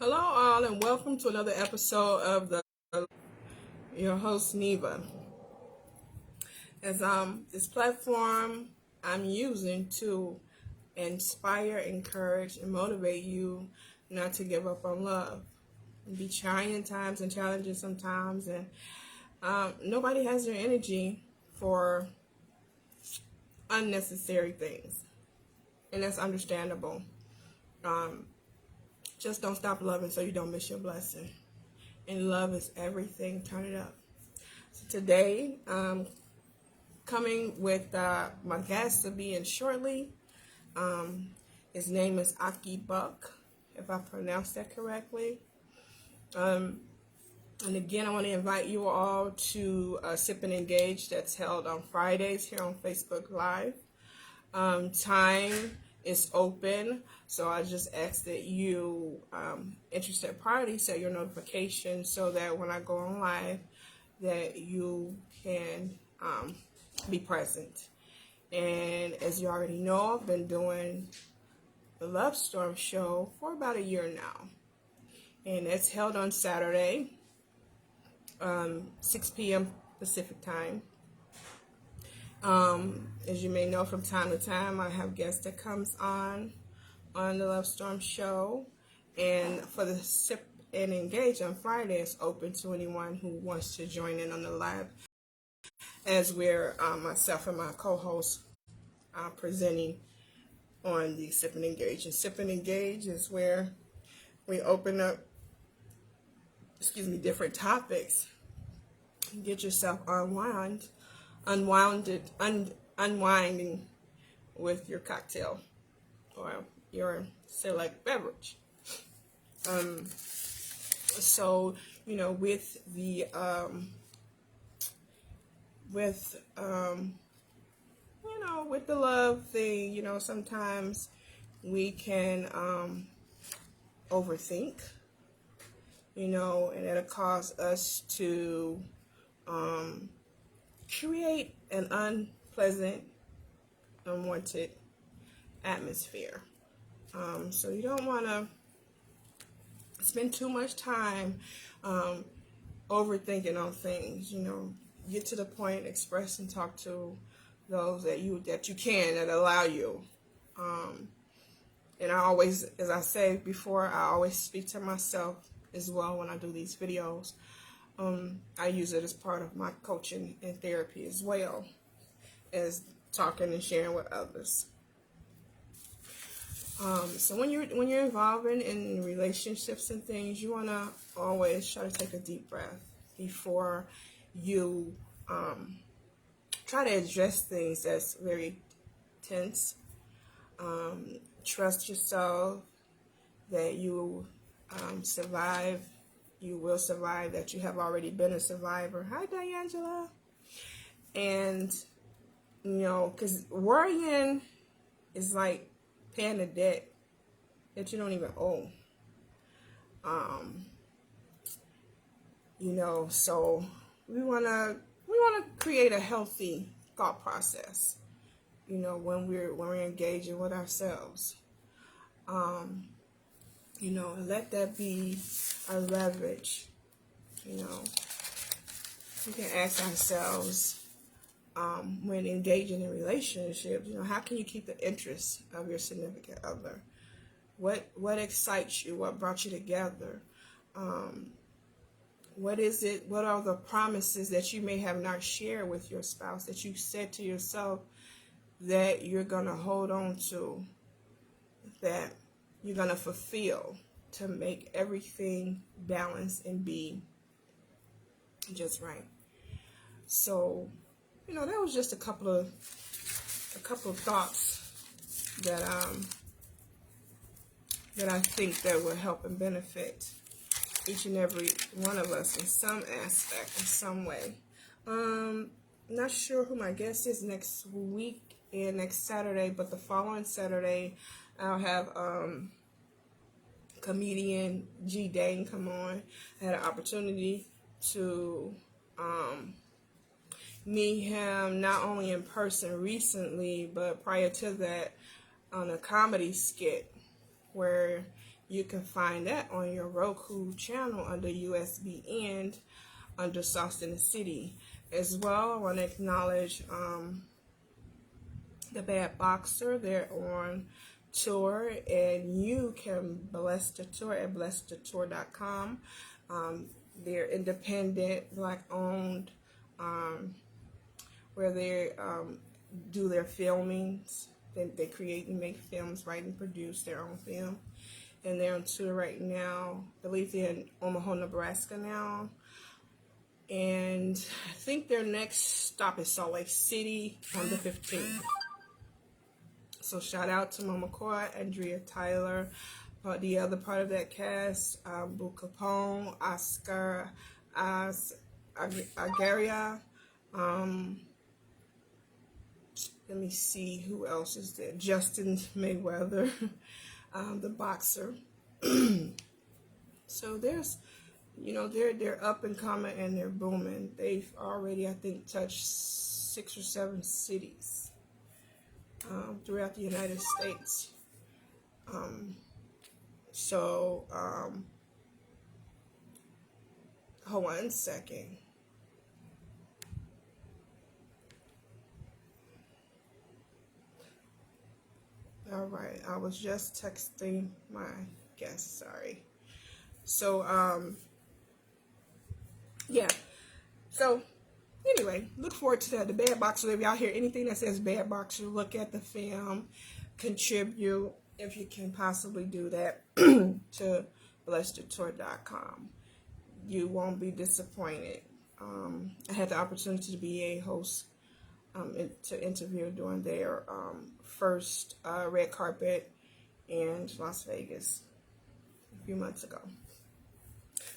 Hello, all, and welcome to another episode of your host Neva. As this platform I'm using to inspire, encourage, and motivate you not to give up on love. It'll be trying times and challenging sometimes, and nobody has their energy for unnecessary things, and that's understandable. Um, just don't stop loving so you don't miss your blessing. And love is everything. Turn it up. So today, coming with my guest to be in shortly. His name is Aki Buck, if I pronounced that correctly. And again, I want to invite you all to Sip and Engage that's held on Fridays here on Facebook Live. Time is open, so I just ask that you, interested party, set your notifications so that when I go on live, that you can be present. And as you already know, I've been doing the Love Storm show for about a year now, and it's held on Saturday, 6 p.m. Pacific time. As you may know, from time to time, I have guests that comes on the Love Storm show, and for the Sip and Engage on Friday, it's open to anyone who wants to join in on the live, as we're myself and my co-host presenting on the Sip and Engage. And Sip and Engage is where we open up, different topics. Get yourself unwinding with your cocktail or your select beverage. So with the with the love thing, sometimes we can overthink, and it'll cause us to create an unpleasant, unwanted atmosphere. So you don't want to spend too much time overthinking on things. Get to the point, express and talk to those that you can, that allow you. And I always, as I said before, I always speak to myself as well when I do these videos. I use it as part of my coaching and therapy as well as talking and sharing with others. So when you're involved in relationships and things, you want to always try to take a deep breath before you try to address things that's very tense. Trust yourself that you survive. You will survive, that you have already been a survivor. Hi, Diangela. And, because worrying is like paying a debt that you don't even owe. So we wanna create a healthy thought process, when we're engaging with ourselves. Let that be our leverage. We can ask ourselves, when engaging in relationships, how can you keep the interest of your significant other? What excites you? What brought you together? What is it? What are the promises that you may have not shared with your spouse that you said to yourself that you're going to hold on to, that you're going to fulfill to make everything balance and be just right? So, that was just a couple of thoughts that I think that will help and benefit each and every one of us in some aspect, in some way. Not sure who my guest is next week and next Saturday, but the following Saturday I'll have comedian G. Dane come on. I had an opportunity to meet him not only in person recently, but prior to that on a comedy skit where You can find that on your Roku channel under USB and under Sauce in the City. As well, I want to acknowledge the Bad Boxer. They're on tour, and you can bless the tour at blessedtour.com. They're independent, black owned, where they do their filmings. They create and make films, write and produce their own film. And they're on tour right now. I believe they're in Omaha, Nebraska now. And I think their next stop is Salt Lake City on the 15th. So shout out to Mama Cora, Andrea Tyler, the other part of that cast, Boo Capone, Oscar Agaria. Let me see who else is there. Justin Mayweather, the boxer. So there's, they're up and coming and they're booming. They've already, I think, touched 6 or 7 cities throughout the United States. Hold on a second. All right, I was just texting my guest, sorry. So, yeah. So, anyway, look forward to that. The Bad Boxer, if y'all hear anything that says Bad Boxer, look at the film, contribute, if you can possibly do that, to blessedtour.com. You won't be disappointed. I had the opportunity to be a host to interview during their first red carpet in Las Vegas a few months ago.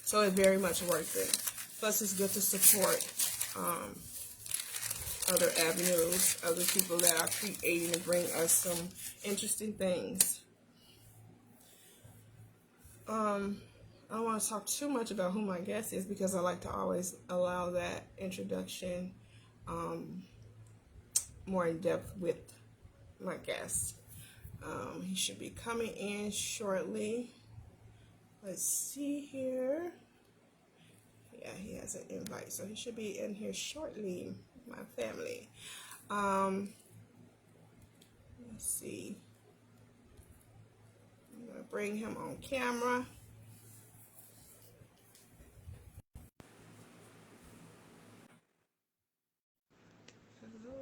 So it's very much worth it. Plus, it's good to support other avenues, other people that are creating to bring us some interesting things. I don't want to talk too much about who my guest is because I like to always allow that introduction more in depth with my guest. He should be coming in shortly. Let's see here. Yeah, he has an invite, so he should be in here shortly, my family. Let's see. I'm going to bring him on camera. Hello.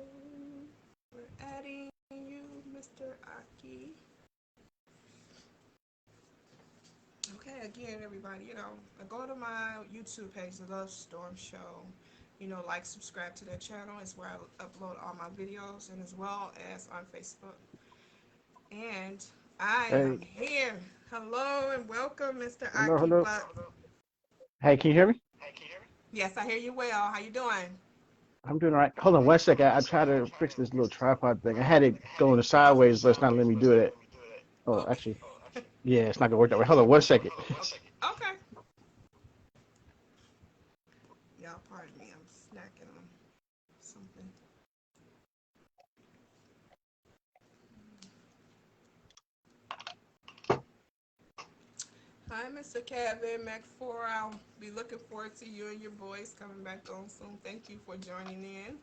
We're adding you, Mr. Aki. Okay, again, everybody, go to my YouTube page, The Love Storm Show. Like, subscribe to that channel. It's where I upload all my videos, and as well as on Facebook. And I am here. Hello and welcome, Mr. Aki Buck. Hey, can you hear me? Yes, I hear you well. How you doing? I'm doing all right. Hold on one second. I tried to fix this little tripod thing. I had it going sideways, so it's not letting me do it. Oh, actually, yeah, it's not gonna work that way. Hold on one second. Okay. Y'all, pardon me. I'm snacking on something. Hi, Mr. Kevin McFor. I'll be looking forward to you and your boys coming back on soon. Thank you for joining in.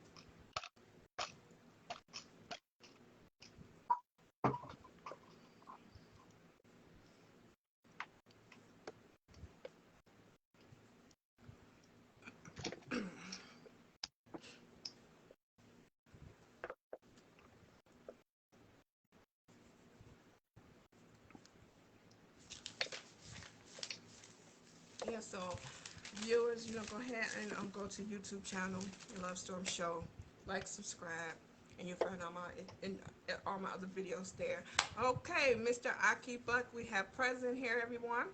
Yeah, so viewers, go ahead and go to YouTube channel, Love Storm Show, like, subscribe, and you'll find all my other videos there. Okay, Mr. Aki Buck, we have present here, everyone.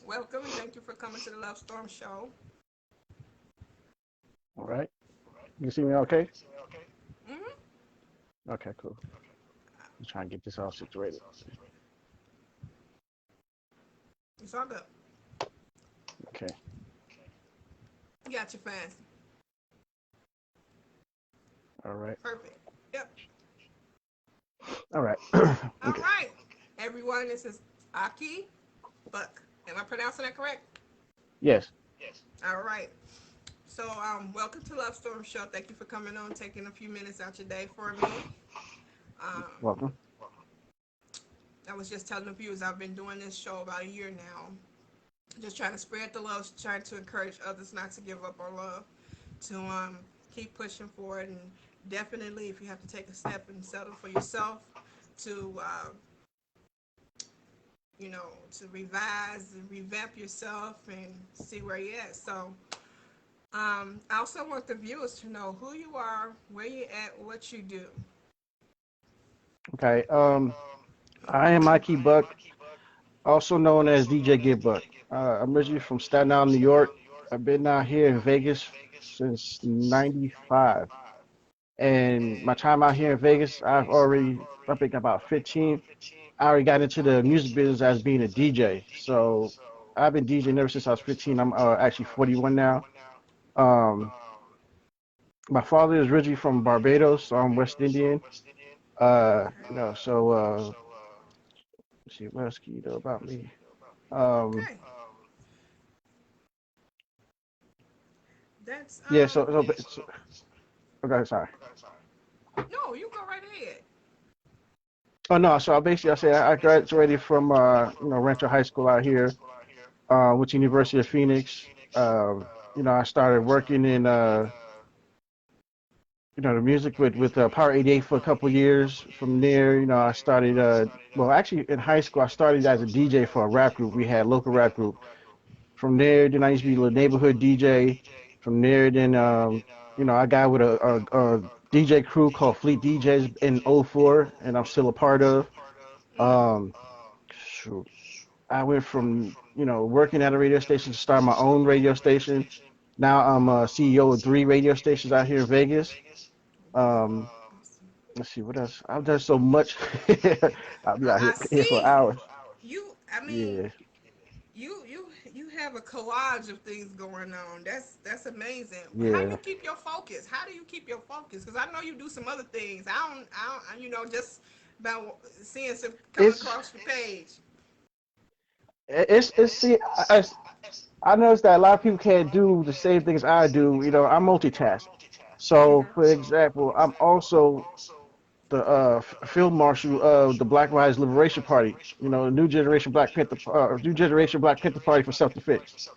Welcome and thank you for coming to the Love Storm Show. All right. You see me okay? Mm-hmm. Okay, cool. I'm trying to get this all situated. It's all good. Okay. You got your fans. All right. Perfect. Yep. All right. Okay. All right. Everyone, this is Aki. Buck. Am I pronouncing that correct? Yes. All right. So, welcome to Love Storm Show. Thank you for coming on, taking a few minutes out your day for me. Um, Welcome. I was just telling the viewers I've been doing this show about a year now. Just trying to spread the love, trying to encourage others not to give up on love, to keep pushing forward, and definitely if you have to take a step and settle for yourself, to you know, to revise and revamp yourself and see where you're at. So, I also want the viewers to know who you are, where you at, what you do. Okay. I am Mikey Buck, also known as DJ Get Buck. I'm originally from Staten Island, New York. I've been out here in Vegas since '95. And my time out here in Vegas, I think about 15. I already got into the music business as being a DJ. So I've been DJing ever since I was 15. I'm actually 41 now. Um, my father is originally from Barbados, so I'm West Indian. Let's see, what else can you know about me? Um, Okay, that's yeah, okay, sorry. no, you go right ahead. Oh no, so I say I graduated from Rancho High School out here, with University of Phoenix. I started working in the music with Power 88 for a couple years. From there, I started well actually in high school I started as a DJ for a rap group. We had a local rap group. From there, then I used to be the neighborhood DJ. From there, then I got with a DJ crew called Fleet DJs in '04, and I'm still a part of. Mm. Um, shoot, I went from working at a radio station to start my own radio station. Now I'm a CEO of 3 radio stations out here in Vegas. Wow, Um, awesome. let's see what else. I've done so much. I'll be out I here for see. hours. You, I mean, Yeah, you have a collage of things going on. That's amazing. How do you yeah. keep your focus? How do you keep your focus? Because I know you do some other things. Just about seeing some coming It's across your page. it's see I noticed that a lot of people can't do the same things I do. I multitask. So, for example, I'm also the field marshal of the Black Lives Liberation Party. The New Generation Black Panther Party for self-defense.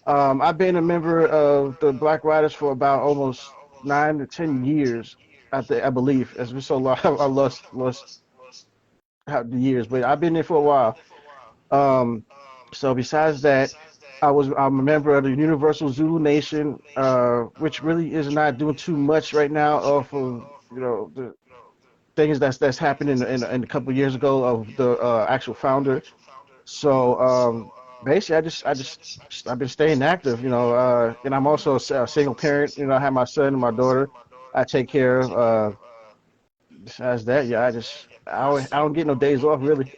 I've been a member of the Black Riders for about almost 9 to 10 years. I believe it's been so long. I lost how the years, but I've been there for a while. Um, so besides that, I'm a member of the Universal Zulu Nation, which really is not doing too much right now off of the things that's happened in a couple of years ago of the actual founder. So basically, I've been staying active, and I'm also a single parent. I have my son and my daughter. I take care of. Besides that, yeah, I don't get no days off really.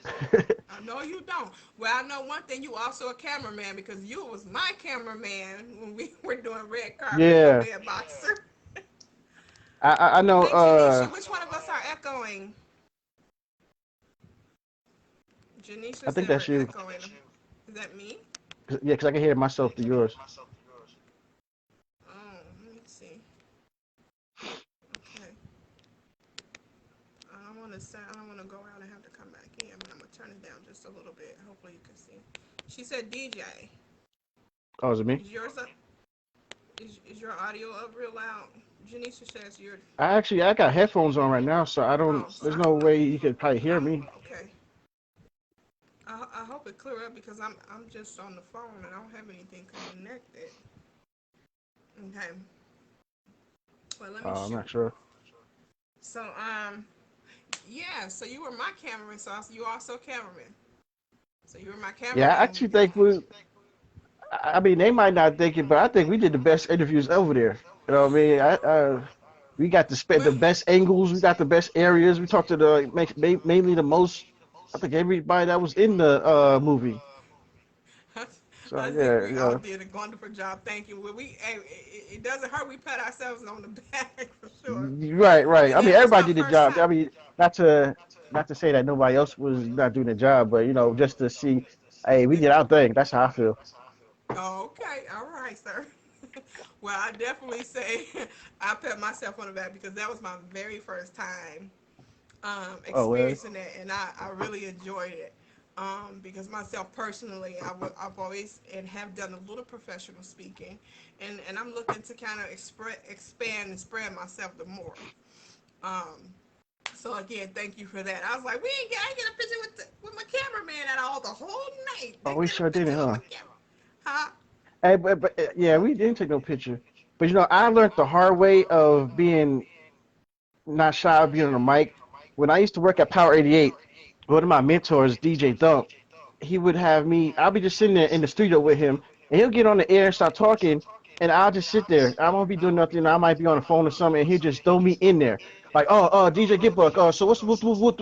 I know you don't. Well, I know one thing. You also a cameraman because you was my cameraman when we were doing red carpet for Yeah, Bed Boxer. I know. Hey, Janisha, which one of us are echoing? Janisha I think said we're that's you. echoing. Is that me? Yeah, because I can hear myself through yours. Oh, let me see. Okay. I don't want to go out and have to come back in, but I'm gonna turn it down just a little bit. Hopefully you can see. She said DJ. Oh, is it me? Is yours up? Is your audio up real loud? Janisha says you're. I got headphones on right now, so I don't. Oh, so There's no way you could probably hear me. okay. I hope it clear up because I'm just on the phone and I don't have anything connected. Okay. Well, let me I'm shoot. not sure. So yeah. So you were my cameraman. So you also cameraman. So you were my Yeah, I cameraman. actually think we. I mean, they might not think it, but I think we did the best interviews over there. You know what I mean? We got to spend the Well, best angles. We got the best areas. We talked to mainly the most. I think everybody that was in the movie. So I think yeah, we all did a wonderful job. Thank you. Well, it doesn't hurt. We pat ourselves on the back for sure. right, right. And I mean, that was my everybody did the first job. I time. mean, not to say that nobody else was not doing the job, but just to see. Hey, we did our thing. That's how I feel. Okay, all right, sir. Well, I definitely say I pat myself on the back because that was my very first time Oh well. experiencing that, and I really enjoyed it. Because myself personally, I've always and have done a little professional speaking, and I'm looking to kind of expand and spread myself the more. Um, so again, thank you for that. I was like, I ain't get a picture with my cameraman at all the whole night. Oh, Didn't we get a sure didn't, picture with my huh? camera, huh? Hey, yeah, we didn't take no picture. But I learned the hard way of being not shy of being on the mic. When I used to work at Power 88, one of my mentors, DJ Thump, he would have me. I'll be just sitting there in the studio with him, and he'll get on the air and start talking, and I'll just sit there. I won't be doing nothing. I might be on the phone or something, and he'll just throw me in there, like, DJ Gitbuck, so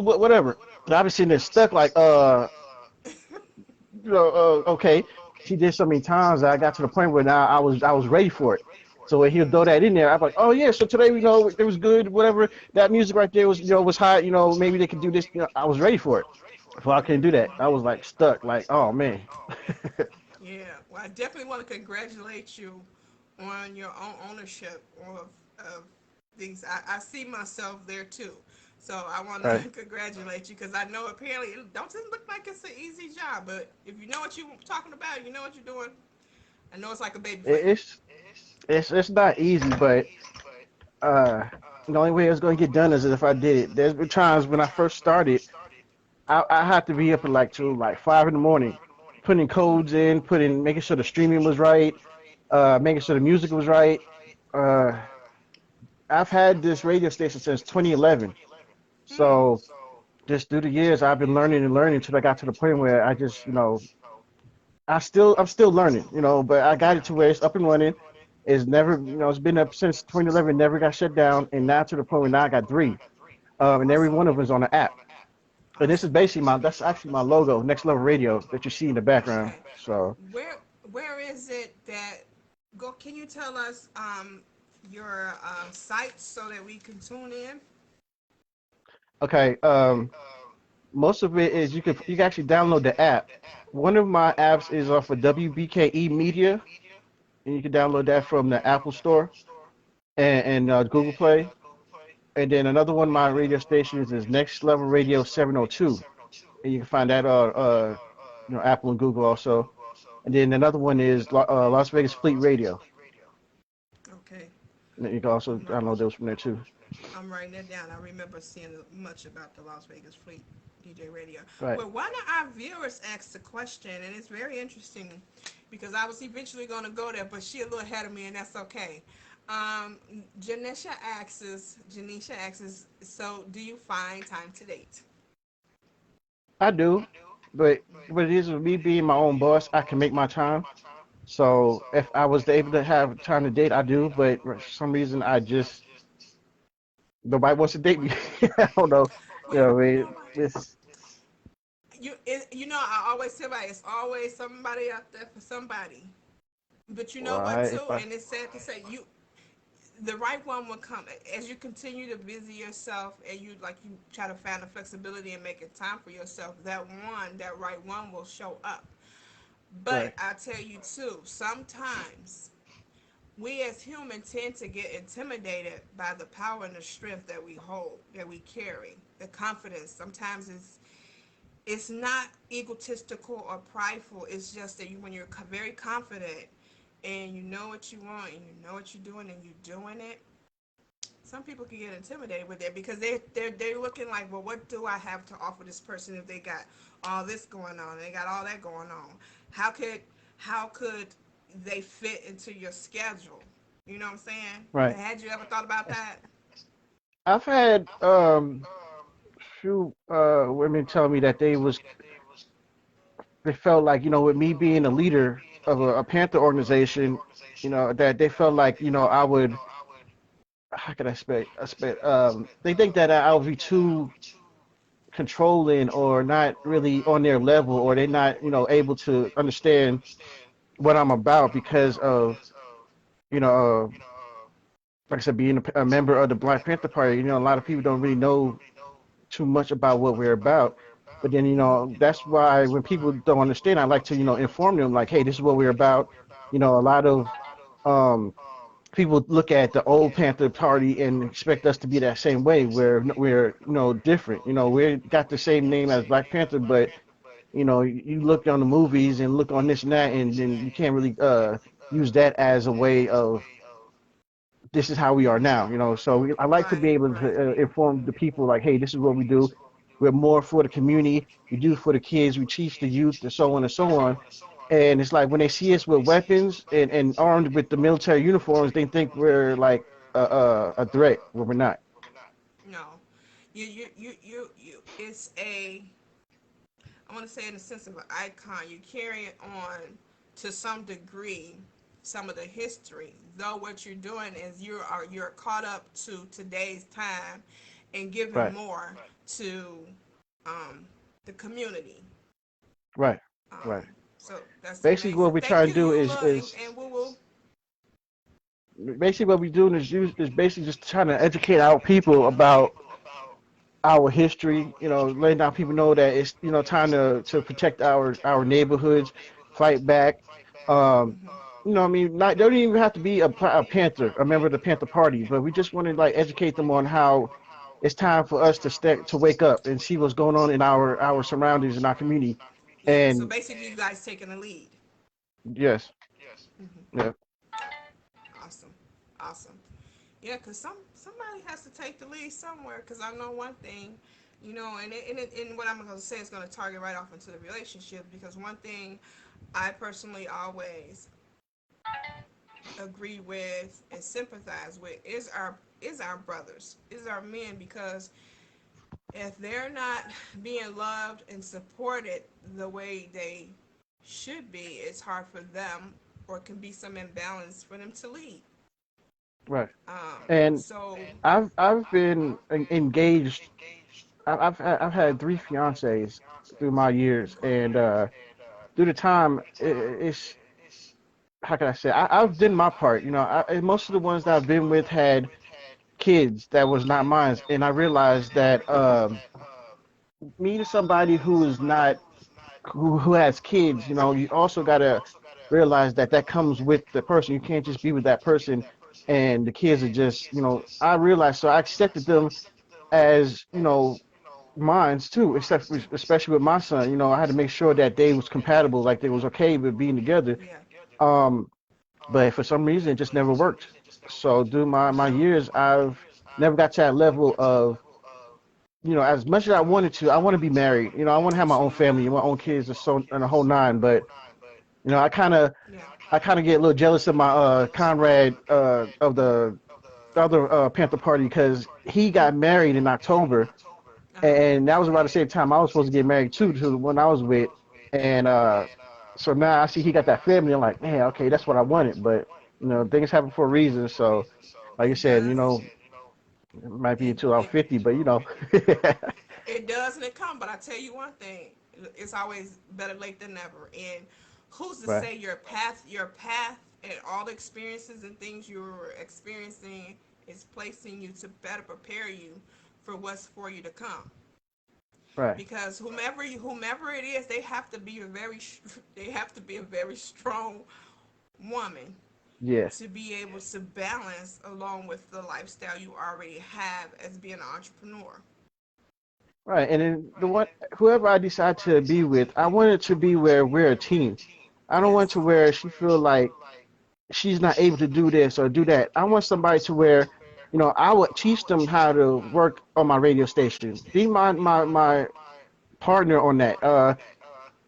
whatever. And I'll be sitting there stuck, like, okay. He did so many times that I got to the point where now I was ready for it. So when he'll throw that in there, I'm like, oh yeah. So today, it was good. Whatever that music right there was hot. Maybe they could do this. I was ready for it. Well, I couldn't do that. I was like stuck. Like, oh man. Yeah, well, I definitely want to congratulate you on your own ownership of these. I see myself there too. So I want Right. to congratulate you because I know apparently it doesn't look like it's an easy job, but if you know what you're talking about, you know what you're doing. I know it's like a baby for It, you. it's not easy, but uh, the only way it's going to get done is if I did it. There's been times when I first started, I had to be up at like till like 5 in the morning, putting codes in, making sure the streaming was right, making sure the music was right. Uh, I've had this radio station since 2011, Hmm. so just through the years, I've been learning and learning until I got to the point where I just, I'm still learning, but I got it to where it's up and running. It's never, it's been up since 2011, never got shut down, and now to the point where now I got three, and every one of them is on the app. And this is Awesome. basically that's actually my logo, Next Level Radio, that you see in the background. Okay. So, Where where is it that go? Can you tell us your site so that we can tune in? okay, most of it is you can actually download the app. One of my apps is off of WBKE Media, and you can download that from the Apple Store and Google Play. And then another one of my radio stations is Next Level Radio 702, and you can find that on Apple and Google also. And then another one is Las Vegas Fleet Radio, Okay. and you can also I'm writing. download those from there too. I'm writing that down. I remember seeing much about the Las Vegas Fleet DJ Radio. Right. Well, why don't our viewers ask the question? And it's very interesting because I was eventually going to go there, but she a little ahead of me, and that's okay. Um, Janisha asks, so do you find time to date? I do, but what it is with me being my own boss, I can make my time. So if I was able to have time to date, I do. But for some reason, nobody wants to date me. I don't know. Well, I you know mean, what? it's I always tell about it's always somebody out there for somebody. But you know what right. too, and it's sad to say the right one will come as you continue to busy yourself and you try to find the flexibility and making time for yourself. That right one will show up. But Right. I tell you too, sometimes we as humans tend to get intimidated by the power and the strength that we hold, that we carry, the confidence. Sometimes it's not egotistical or prideful. It's just that when you're very confident and you know what you want and you know what you're doing and you're doing it, some people can get intimidated with it because they're looking like, well, what do I have to offer this person if they got all this going on, they got all that going on? How could how could they fit into your schedule? You know what I'm saying? Right. Had you ever thought about Yes. that? I've had few women tell me that they felt like with me being a leader of a Panther organization, that they felt like I would, how can I expect they think that I would be too controlling or not really on their level, or they're not able to understand what I'm about because of you know like I said, being a member of the Black Panther Party. A lot of people don't really know too much about what we're about. But then, that's why when people don't understand, I like to, inform them like, hey, this is what we're about. A lot of um people look at the old Panther Party and expect us to be that same way. Where we're, different. We got the same name as Black Panther, but you look on the movies and look on this and that, and then you can't really use that as a way of this is how we are now. So I like to be able to inform the people like, hey, this is what we do. We're more for the community. We do for the kids. We teach the youth, and so on and so on. And it's like when they see us with weapons and armed with the military uniforms, they think we're like a threat, where we're not. No, you. It's a, I want to say in the sense of an icon. You carry it on to some degree, some of the history. Though what you're doing is you're caught up to today's time, and giving Right, more to um, the community. right, Um, right. so that's Basically, what amazing. we Thank try to you, do Eula, is and we will. basically what we're doing is basically just trying to educate our people about our history, letting our people know that it's, time to protect our neighborhoods, fight back. Um, I mean, not they don't even have to be a Panther, a member of the Panther Party, but we just want to like educate them on how it's time for us to wake up and see what's going on in our surroundings in our community. Yeah. So And basically, you guys taking the lead. yes, yeah, Awesome, awesome. Yeah, cause somebody has to take the lead somewhere. Cause I know one thing, and what I'm gonna say is gonna target right off into the relationship. Because one thing I personally always agree with and sympathize with is our brothers, is our men. Because if they're not being loved and supported the way they should be, it's hard for them, or it can be some imbalance for them to lead. right. And So I've been engaged. I've had three fiancées through my years, and through the time, it's how can I say? I've done my part. And most of the ones that I've been with had kids that was not mine, and I realized that meeting somebody who is not who has kids, you also gotta realize that that comes with the person. You can't just be with that person, and the kids are just, I realized, so I accepted them as, mines too, except especially with my son. I had to make sure that they was compatible, like they was okay with being together. yeah. Um, but for some reason, it just never worked. So through my years, I've never got to that level of, as much as I wanted to. I want to be married. I want to have my own family and my own kids and so and the whole nine. But I kind of get a little jealous of my Conrad of the other Panther Party because he got married in October, Uh-huh. and that was around the same time I was supposed to get married too, to the one I was with. And so now I see he got that family. I'm like, man, okay, that's what I wanted. But things happen for a reason. So, like I It said, does. it might be It until I'm it 50, but it does and it come. But I tell you one thing, it's always better late than never. And who's to right, say your path, and all the experiences and things you're experiencing is placing you to better prepare you for what's for you to come. right, Because whomever it is, they have to be a very they have to be a very strong woman yeah, to be able to balance along with the lifestyle you already have as being an entrepreneur. right. And then whoever I decide to be with, I want it to be where we're a team. I don't want Yes. to where she feel like she's not able to do this or do that. I want somebody to where, I would teach them how to work on my radio station. Be my partner on that.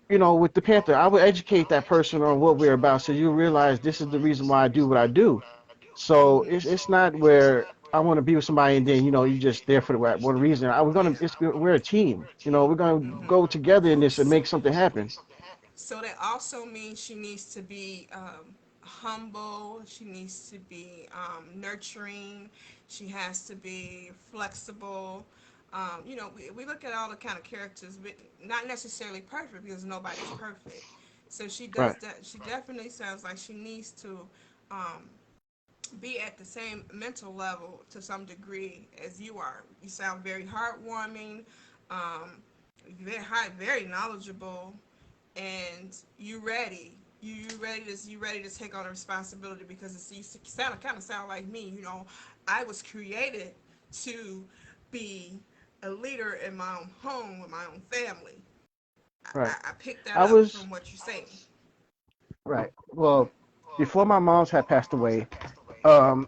With the Panther, I would educate that person on what we're about, so you realize this is the reason why I do what I do. So it's not where I want to be with somebody and then you just there for the one reason. We're a team. We're gonna go together in this and make something happen. So that also means she needs to be humble. She needs to be nurturing. She has to be flexible. We look at all the kind of characters, but not necessarily perfect because nobody's perfect. So she does Right, that. She definitely sounds like she needs to um, be at the same mental level to some degree as you are. You sound very heartwarming. Um, very knowledgeable, and you ready. You ready to take on a responsibility because it's, you sound kind of sound like me. You know, I was created to be a leader in my own home with my own family. Right. I picked that I up was from what you're saying. right. Well, before my mom's had passed away, um,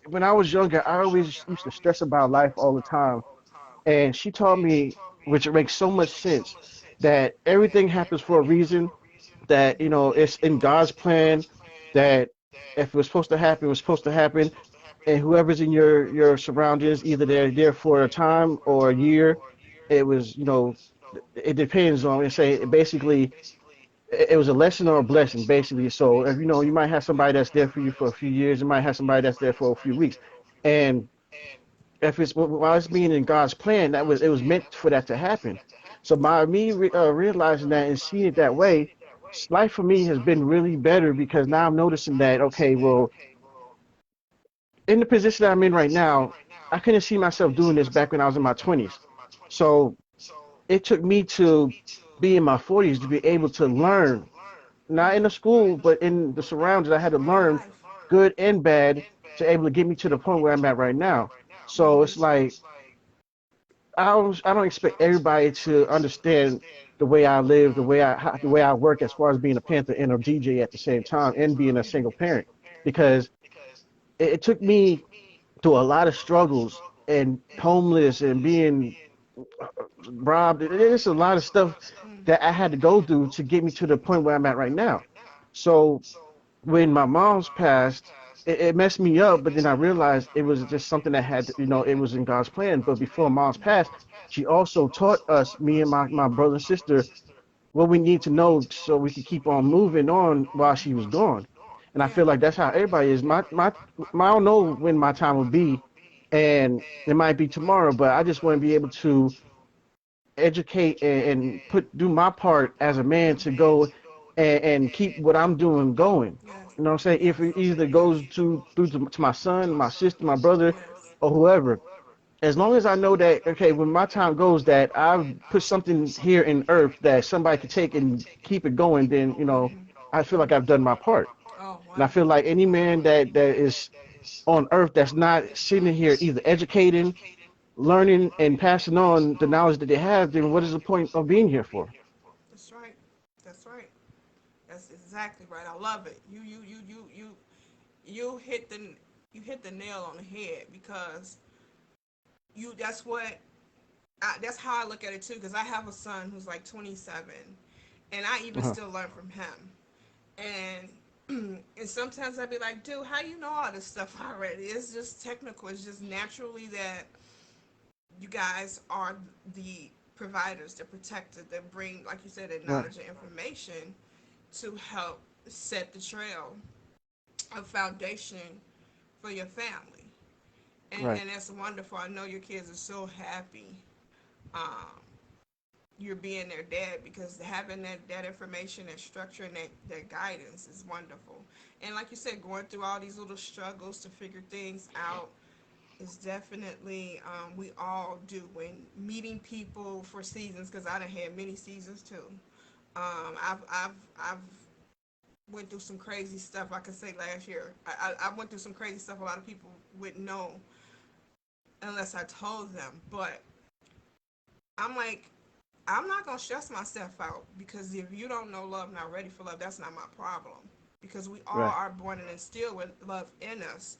when I was younger, I always used to stress about life all the time. And she taught me, which makes so much sense, that everything happens for a reason, that, it's in God's plan, that if it was supposed to happen, it was supposed to happen. And whoever's in your surroundings, either they're there for a time or a year, it was, it depends on, say, basically, it was a lesson or a blessing, basically. So if you might have somebody that's there for you for a few years, you might have somebody that's there for a few weeks. And if it's while it's being in God's plan, it was meant for that to happen. So by me realizing that and seeing it that way, life for me has been really better because now I'm noticing that, okay, well, in the position that I'm in right now, I couldn't see myself doing this back when I was in my 20s. So it took me to be in my 40s to be able to learn, not in the school, but in the surroundings. I had to In learn life. good and bad to able to get me to the point where I'm at right now. So it's like I don't expect everybody to understand the way I live, the way I work as far as being a Panther and a DJ at the same time and being a single parent because it took me through a lot of struggles and homeless and being robbed. There's a lot of stuff that I had to go through to get me to the point where I'm at right now. So when my mom's passed, it messed me up, but then I realized it was just something that it was in God's plan. But before mom's passed, she also taught us, me and my brother and sister, what we need to know so we could keep on moving on while she was gone. And I Yeah. feel like that's how everybody is. I don't know when my time will be, and it might be tomorrow, but I just want to be able to educate and do my part as a man to go and keep what I'm doing going. Yes. You know what I'm saying? Yes. If it either goes to my son, my sister, my brother, Yes. or whoever, as long as I know that, okay, when my time goes, that I've put something here in earth that somebody can take and keep it going, then, I feel like I've done my part. Oh, And I feel like wonderful. any man that is on earth that's not sitting here either educating, learning, and passing on the knowledge that they have, then what is the point of being here for? That's right. That's right. That's exactly right. I love it. You hit the nail on the head because that's what that's how I look at it too. Because I have a son who's like 27, and I even Uh-huh. still learn from him. And sometimes I'd be like, dude, how you know all this stuff already? It's just technical. It's just naturally that you guys are the providers, the protectors that bring, like you said, that Right, knowledge and information to help set the trail, a foundation for your family. right, And that's wonderful. I know your kids are so happy um, you're being their dad because having that information and structure and that guidance is wonderful. And like you said, going through all these little struggles to figure things out is definitely we all do when meeting people for seasons because I done had many seasons too. I've went through some crazy stuff. I could say last year I went through some crazy stuff a lot of people wouldn't know unless I told them. But I'm like, I'm not gonna stress myself out because if you don't know love, not ready for love, that's not my problem. Because we all right, are born and instilled with love in us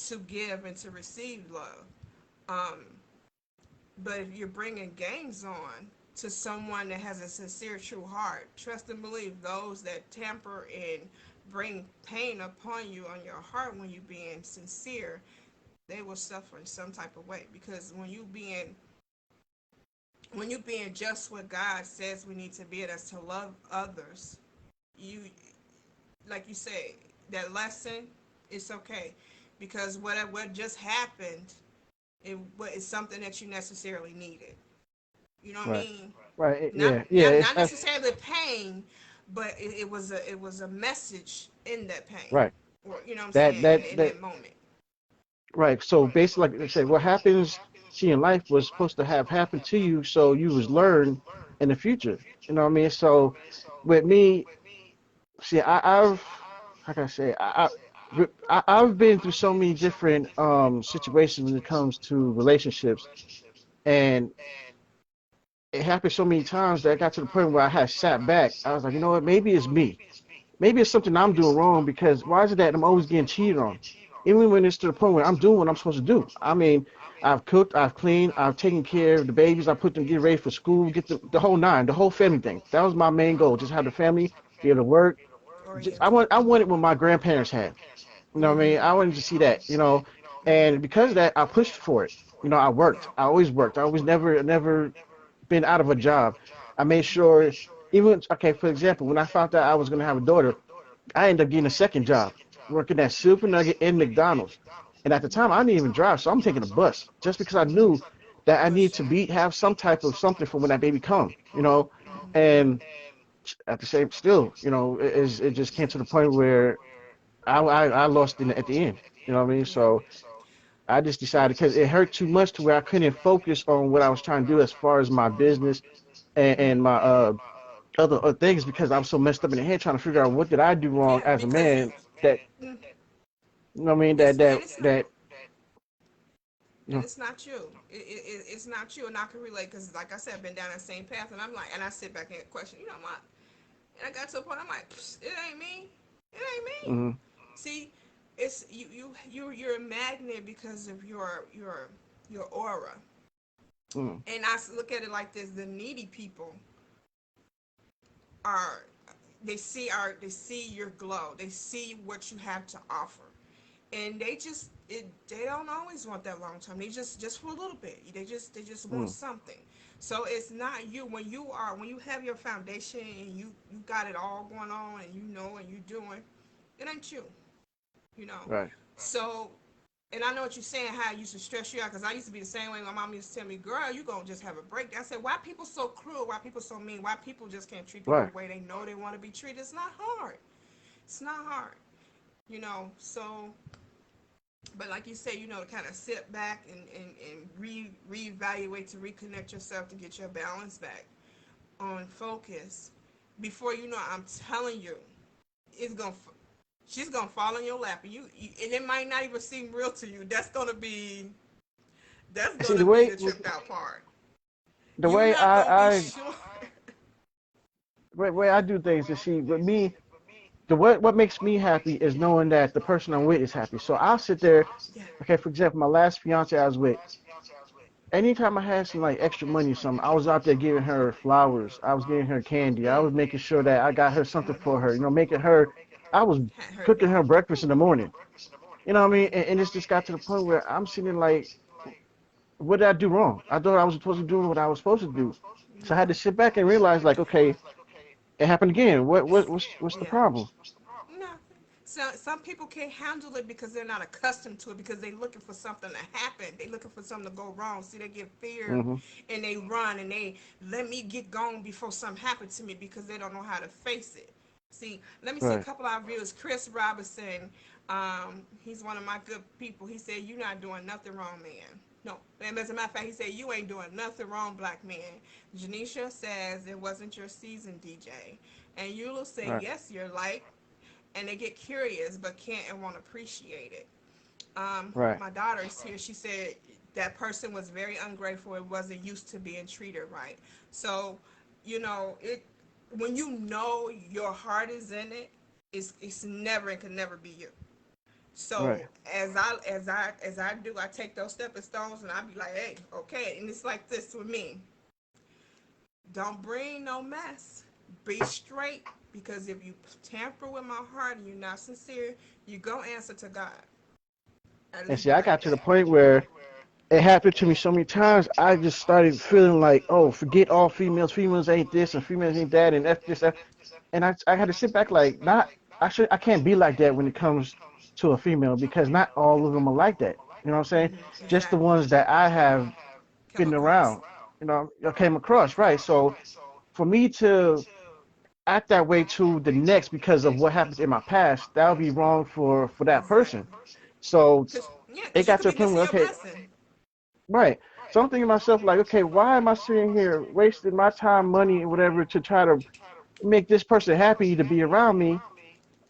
to give and to receive love. Um, but if you're bringing games on to someone that has a sincere, true heart, trust and believe those that tamper and bring pain upon you on your heart when you being sincere, they will suffer in some type of way. Because when you being just what God says we need to be, that's to love others. You, like you say, that lesson, it's okay, because what just happened, it's something that you necessarily needed. You know what I right, mean? right. Not Yeah, yeah. not It's not necessarily pain, but it was a message in that pain, right. or you know what I'm That saying, that in that that moment. right. So basically, like I said, what happens? see in life was supposed to have happened to you, so you was learn in the future. You know what I mean? So with me, see, I've how can I say I've been through so many different situations when it comes to relationships, and it happened so many times that I got to the point where I had sat back. I was like, you know what? Maybe it's me. Maybe it's something I'm doing wrong because why is it that I'm always getting cheated on? Even when it's to the point where I'm doing what I'm supposed to do. I mean, I've cooked, I've cleaned, I've taken care of the babies, I put them get ready for school, get the whole nine, the whole family thing. That was my main goal. Just have the family, be able to work. Just, Oriented. I wanted what my grandparents had. You know what I mean? I wanted to see that, you know. And because of that, I pushed for it. You know, I worked. I always worked. I always never been out of a job. I made sure, even, okay, for example, when I found out I was going to have a daughter, I ended up getting a second job working at Super Nugget and McDonald's. And at the time, I didn't even drive, so I'm taking a bus just because I knew that I For need to sure. be have some type of something for when that baby come, you know. And at the same, still, you know, it just came to the point where I lost in at the end. You know what I mean? Yeah. So I just decided because it hurt too much to where I couldn't focus on what I was trying to do as far as my business and my other things because I was so messed up in the head trying to figure out what did I do wrong Yeah, as a because you, man that you know what I mean it's and it's not, that you and know it's not you. It's not you, and I can relate because, like I said, I've been down that same path, and I'm like, and I sit back and question, you know what? And I got to a point, I'm like, it ain't me. It ain't me. mm-hmm, See, it's you're a magnet because of your aura. mm, And I look at it like this: the needy people are they see your glow, they see what you have to offer, and they don't always want that long term. They just for a little bit. They just want mm, something. So it's not you when you have your foundation and you got it all going on and you know and you doing. It ain't you, you know. right. So, and I know what you're saying, how it used to stress you out, because I used to be the same way. My mom used to tell me, girl, you going to just have a break. I said, why people so cruel? Why people so mean? Why people just can't treat people Right. the way they know they want to be treated? It's not hard. It's not hard, you know. So, but like you say, you know, to kind of sit back and reevaluate, to reconnect yourself, to get your balance back on focus. Before you know it, I'm telling you, it's going to she's gonna fall in your lap, and and it might not even seem real to you. That's See gonna be the tripped out part. the You're way not gonna be I sure. way I do things is see with me the what makes me happy is knowing that the person I'm with is happy. So I'll sit there. Yeah. Okay, for example, my last fiance I was with. Anytime I had some like extra money or something, I was out there giving her flowers. I was giving her candy. I was making sure that I got her something for her. You know, making her. I was Had her cooking day. her breakfast in the morning. You know what I mean? And it's just got to the point where I'm sitting like, what did I do wrong? I thought I was supposed to do what I was supposed to do. So I had to sit back and realize, like, okay, it happened again. What's the Yeah. problem? No. So some people can't handle it because they're not accustomed to it, because they're looking for something to happen. They're looking for something to go wrong. See, they get fear Hmm. and they run and they let me get gone before something happened to me, because they don't know how to face it. See, let me see a Right, couple of reviews. Chris Robinson, he's one of my good people. He said, "You're not doing nothing wrong, man." No, and as a matter of fact, he said, "You ain't doing nothing wrong, black man." Janisha says, "It wasn't your season, DJ." And Eula said, right, "Yes, you're like," and they get curious but can't and won't appreciate it. right. My daughter is here. She said that person was very ungrateful. It wasn't used to being treated right. So, you know, it when you know your heart is in it, it's never and can never be you. Right. So as I do, I take those stepping stones and I be like, hey, okay. And it's like this with me. Don't bring no mess. Be straight, because if you tamper with my heart and you're not sincere, you go answer to God. I And leave see, it I like got to the that. point where it happened to me so many times. I just started feeling like, oh, forget all females. Females ain't this and females ain't that and F this. F. And I had to sit back like, not, I can't be like that when it comes to a female because not all of them are like that. You know what I'm saying? Just the Exactly. ones that I have Come been across. around, you know, I came across, right? So for me to act that way to the next because of what happens in my past, that would be wrong for that person. Exactly. So Cause yeah, it cause you got could to a be point missing where your okay, blessing. right. So I'm thinking to myself, like, okay, why am I sitting here wasting my time, money, and whatever to try to make this person happy to be around me?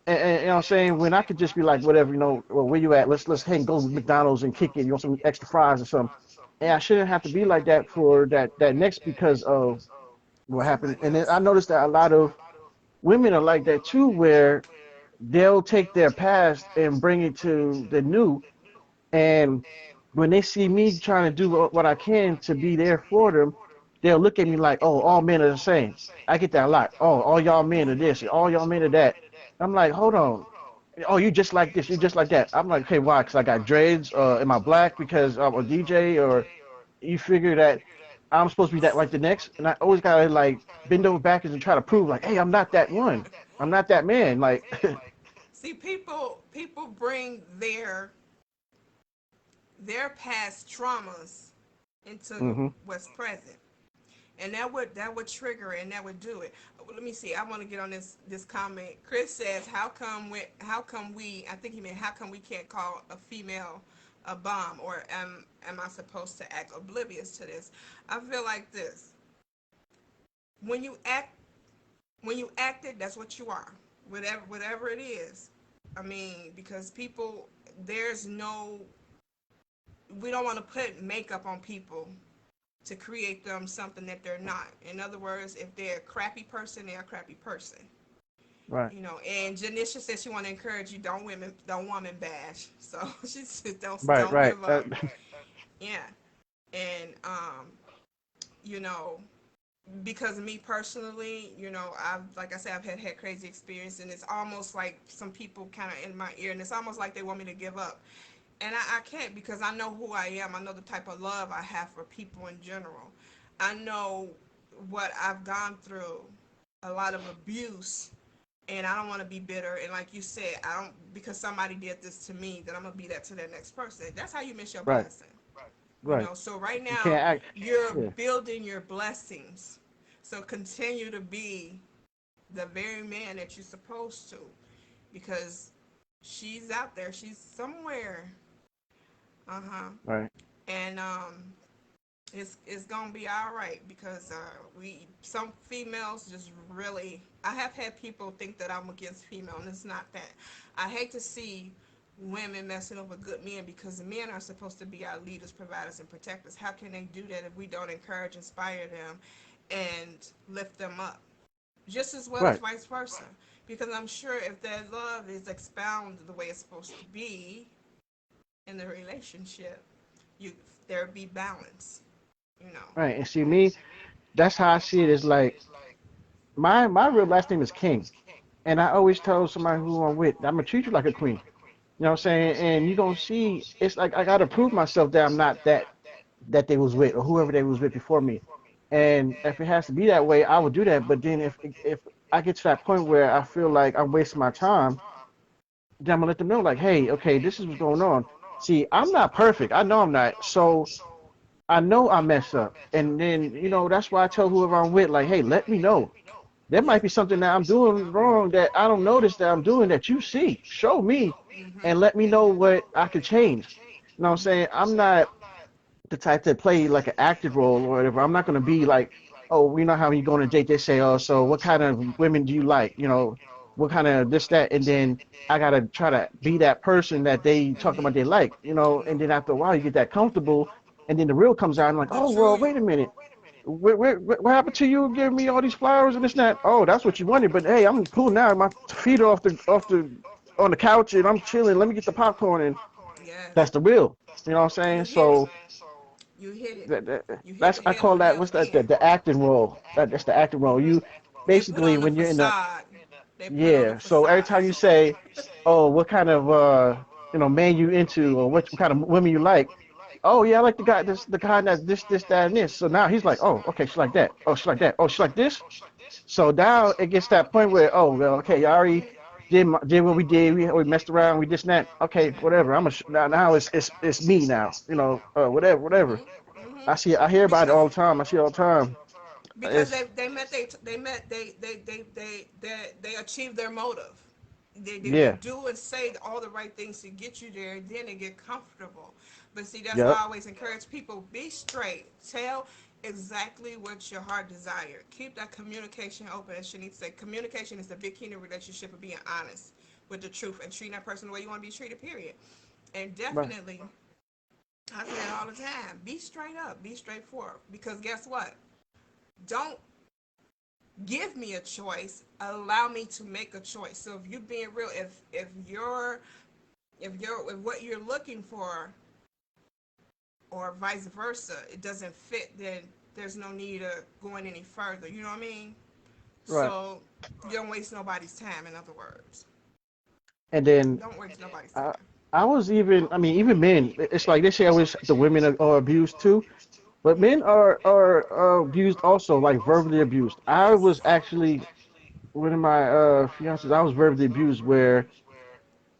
And you know what I'm saying, when I could just be like, whatever, well, where you at? Let's hang, go to McDonald's and kick it. You want some extra fries or something? And I shouldn't have to be like that for that next because of what happened. Somebody And then else. I noticed that a lot of women are like that too, where they'll take their past and bring it to the new. And when they see me trying to do what I can to be there for them, they'll look at me like, oh, all men are the same. I get that a lot. Oh, all y'all men are this, all y'all men are that. I'm like, hold on. Oh, you just like this, you just like that. I'm like, okay, why? Because I got dreads. Am I black because I'm a DJ? Or you figure that I'm supposed to be that like the next? And I always gotta like bend over backwards and try to prove like, hey, I'm not that one. I'm not that man. Like, See, people bring their past traumas into hmm what's present, and that would trigger it, and that would do it. Let me see. I want to get on this comment. Chris says, how come we? I think he meant how come we can't call a female a bomb, or am I supposed to act oblivious to this? I feel like this. When you act when you act it, that's what you are. Whatever it is. I mean, because people, there's no, we don't want to put makeup on people to create them something that they're not. In other words, if they're a crappy person, they're a crappy person. right, And Janisha says she want to encourage you, don't woman bash. So she says right, don't right. give up. Yeah. And you know, because of me personally, I've, like I said, I've had crazy experience, and it's almost like some people kind of in my ear, and it's almost like they want me to give up, and I can't, because I know who I am. I know the type of love I have for people in general. I know what I've gone through, a lot of abuse, and I don't want to be bitter. And like you said, I don't, because somebody did this to me, that I'm gonna be that to the next person. That's how you miss your Right, blessing. right. So right You can't now act. you're Yeah, building your blessings. So continue to be the very man that you're supposed to, because she's out there. She's somewhere. Uh-huh. right, And it's gonna be all right, because we some females just really. I have had people think that I'm against female, and it's not that. I hate to see women messing up with good men, because men are supposed to be our leaders, providers, and protectors. How can they do that if we don't encourage, inspire them, and lift them up? Just as well as right, vice versa. Because I'm sure if their love is expounded the way it's supposed to be in the relationship, you there be balance. You know. right. And see me, that's how I see it. Is like my real last name is King, and I always tell somebody who I'm with, I'm gonna treat you like a queen. You know what I'm saying? And you gonna see, it's like I gotta prove myself that I'm not that they was with or whoever they was with before me. And if it has to be that way, I would do that. But then if I get to that point where I feel like I'm wasting my time, then I'm gonna let them know, like, hey, okay, this is what's going on. See, I'm not perfect. I know I'm not. So I know I mess up. And then, that's why I tell whoever I'm with, like, hey, let me know. There Yeah. might be something that I'm doing wrong that I don't notice that I'm doing that you see. Show me Mhm. and let me know what I could change. You know what I'm Mhm. saying? I'm not the type to play like an active role or whatever. I'm not going to be like, oh, how you go on a date, they say, oh, so what kind of women do you like? What kind of this, that, and then I got to try to be that person that they talk about they like, and then after a while you get that comfortable, and then the real comes out and like, The oh, true well, you. wait a minute. What happened to you giving me all these flowers and this and that? Oh, that's what you wanted. But hey, I'm cool now. My feet are off the on the couch and I'm chilling. Let me get the popcorn and Yes. that's the real. You know what I'm saying? You hit it. So You hit it. that, that You hit that's the I nail call on the that head what's that again. the acting role. That's the acting role. Mhm. You They put basically on the when you're in the facade. They put on the yeah. So every facade. time you say, oh, what kind of man you into or what kind of women you like? Oh yeah, I like the guy that's this that and this. So now he's like, oh okay, she like that. Oh she like that. Oh she like this. So now it gets to that point where, oh well, okay, I already did what we did. We messed around. We this and that. Okay, whatever. Now it's me now. Whatever. Mhm. Mhm. I hear about it Because all the time. I see it all the time. because It's they achieved their motive. They yeah, do and say all the right things to get you there, and then they get comfortable. But see, that's why Yep. I always encourage people, be straight. Tell exactly what your heart desire. Keep that communication open. As Shanice said, communication is the big key in a relationship of being honest with the truth and treating that person the way you want to be treated, period. And Right. definitely, I say it all the time, be straight up, be straightforward. Because guess what? Don't give me a choice. Allow me to make a choice. So if you're being real, if what you're looking for or vice versa, it doesn't fit, then there's no need of going any further. You know what I mean? Right. So you don't waste nobody's time. In other words, And then don't waste nobody's I time. I was even I mean even men. It's like they say always the women are abused too, but men are abused also, like verbally abused. I was actually one of my fiances. I was verbally abused where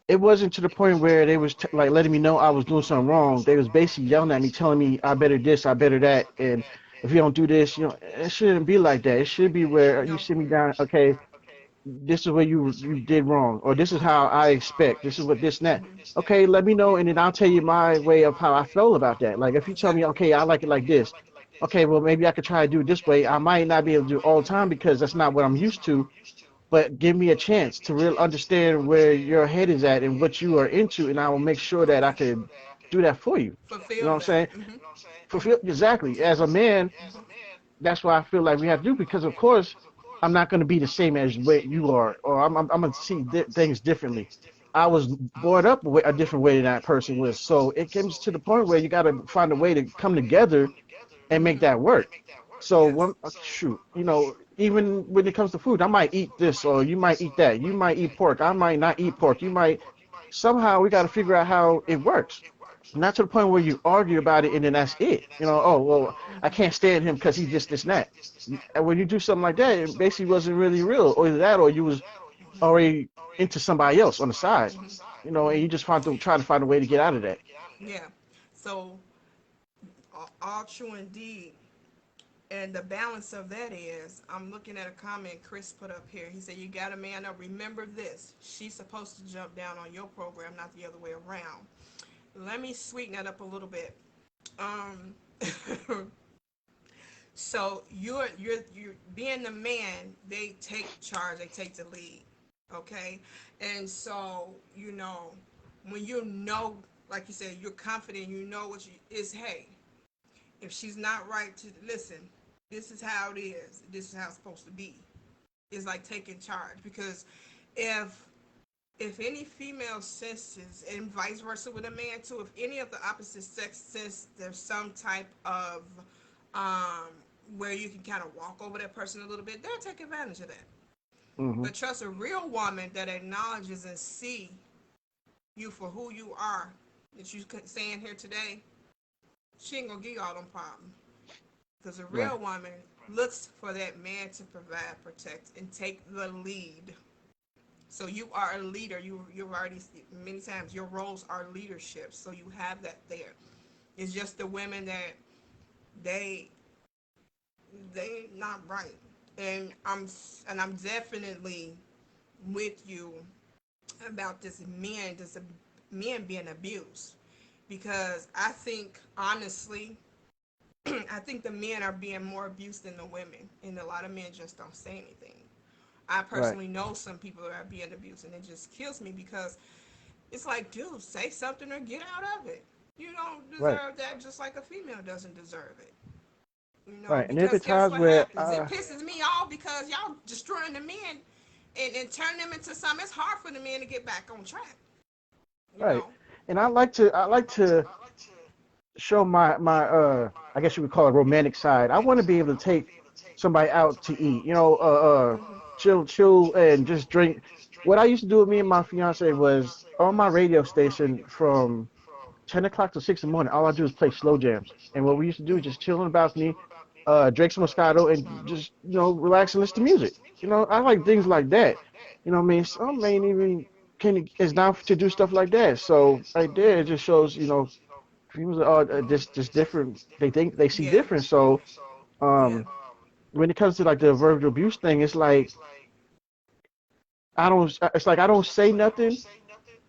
it wasn't to the point where they was like letting me know I was doing something wrong. They was basically yelling at me, telling me I better this, I better that, and if you don't do this, it shouldn't be like that. It should be where you No. sit me down. Okay, this is where you did wrong, or this is how I expect. This is what this and that. Okay, let me know, and then I'll tell you my way of how I feel about that. Like if you tell me, Exactly. okay, I like it like this. Okay, well maybe I could try to do it this way. I might not be able to do it all the time because that's not what I'm used to, but give me a chance to really understand where your head is at and what you are into, and I will make sure that I could do that for you. You know Fulfill what I'm that. saying? Fulfill exactly. As a man, that's what I feel like we have to do because, of course, I'm not going to be the same as what you are, or I'm going to see things differently. I was brought up a different way than that person was, so it comes to the point where you got to find a way to come together and make that work. So Yes. one shoot, even when it comes to food, I might eat this or you might eat that. You might eat pork. I might not eat pork. You might somehow we got to figure out how it works. Not to the point where you argue about it and then that's it. Oh well, I can't stand him because he's this and that. And when you do something like that, it basically wasn't really real, or either that, or you was already into somebody else on the side. And you just try to find a way to get out of that. Yeah. So all true indeed. And the balance of that is, I'm looking at a comment Chris put up here. He said, "You got to man up. Remember this. She's supposed to jump down on your program, not the other way around." Let me sweeten that up a little bit. Um, so you're being the man. They take charge. They take the lead. Okay, and so when like you said, you're confident. You know what you is. Hey, if she's not right, to listen. This is how it is. This is how it's supposed to be. It's like taking charge because if any female senses and vice versa with a man too, if any of the opposite sex sense there's some type of um where you can kind of walk over that person a little bit, they'll take advantage of that. Hmm. But trust a real woman that acknowledges and see you for who you are, that you saying here today, she ain't gonna give you all them problems. Because a Right. real woman looks for that man to provide, protect, and take the lead. So you are a leader. You've already many times your roles are leadership. So you have that there. It's just the women that they not right. And I'm definitely with you about this men being abused because I think honestly I think the men are being more abused than the women, and a lot of men just don't say anything. I Right. personally know some people that are being abused, and it just kills me because it's like, dude, say something or get out of it. You don't Right. deserve that, just like a female doesn't deserve it. Right. And there have Because been guess times what where happens? It pisses me off because y'all destroying the men and turn them into something. It's hard for the men to get back on track. You right. know. And I like to show my I guess you would call it romantic side. I want to be able to take somebody out to eat, chill and just drink. What I used to do with me and my fiance was on my radio station from 10 o'clock to 6 in the morning. All I do is play slow jams. And what we used to do is just chill on the balcony, drink some Moscato and just, relax and listen to music. I like things like that. What I mean? Some ain't even can is down to do stuff like that. So right there, it just shows, females are just different. They think they see Yeah. different. So Yeah. um, when it comes to like the verbal abuse thing, it's like I don't. It's like I don't say nothing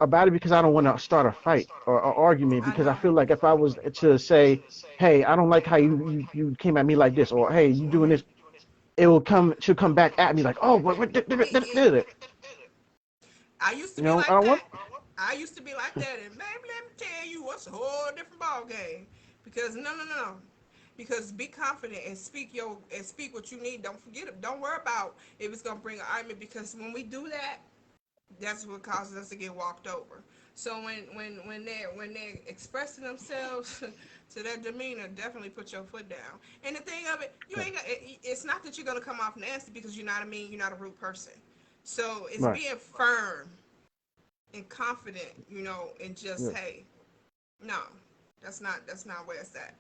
about it because I don't want to start a fight or argument I because I know. feel like if I was to say, hey, I don't like how you came at me like this, or hey, you doing this, it will come should come back at me like, oh, did it? I used to You be know, I like don't want. that. I used to be like that, and baby, let me tell you, what's a whole different ball game. Because no, no, no, no. Because be confident and speak what you need. Don't forget it. Don't worry about if it's gonna bring an argument. Because when we do that, that's what causes us to get walked over. So when they're expressing themselves to their demeanor, definitely put your foot down. And the thing of it, you Yeah, ain't got, it's not that you're gonna come off nasty because you're not a mean, you're not a rude person. So it's right. being firm and confident, and just Yeah. hey, no, that's not where it's at,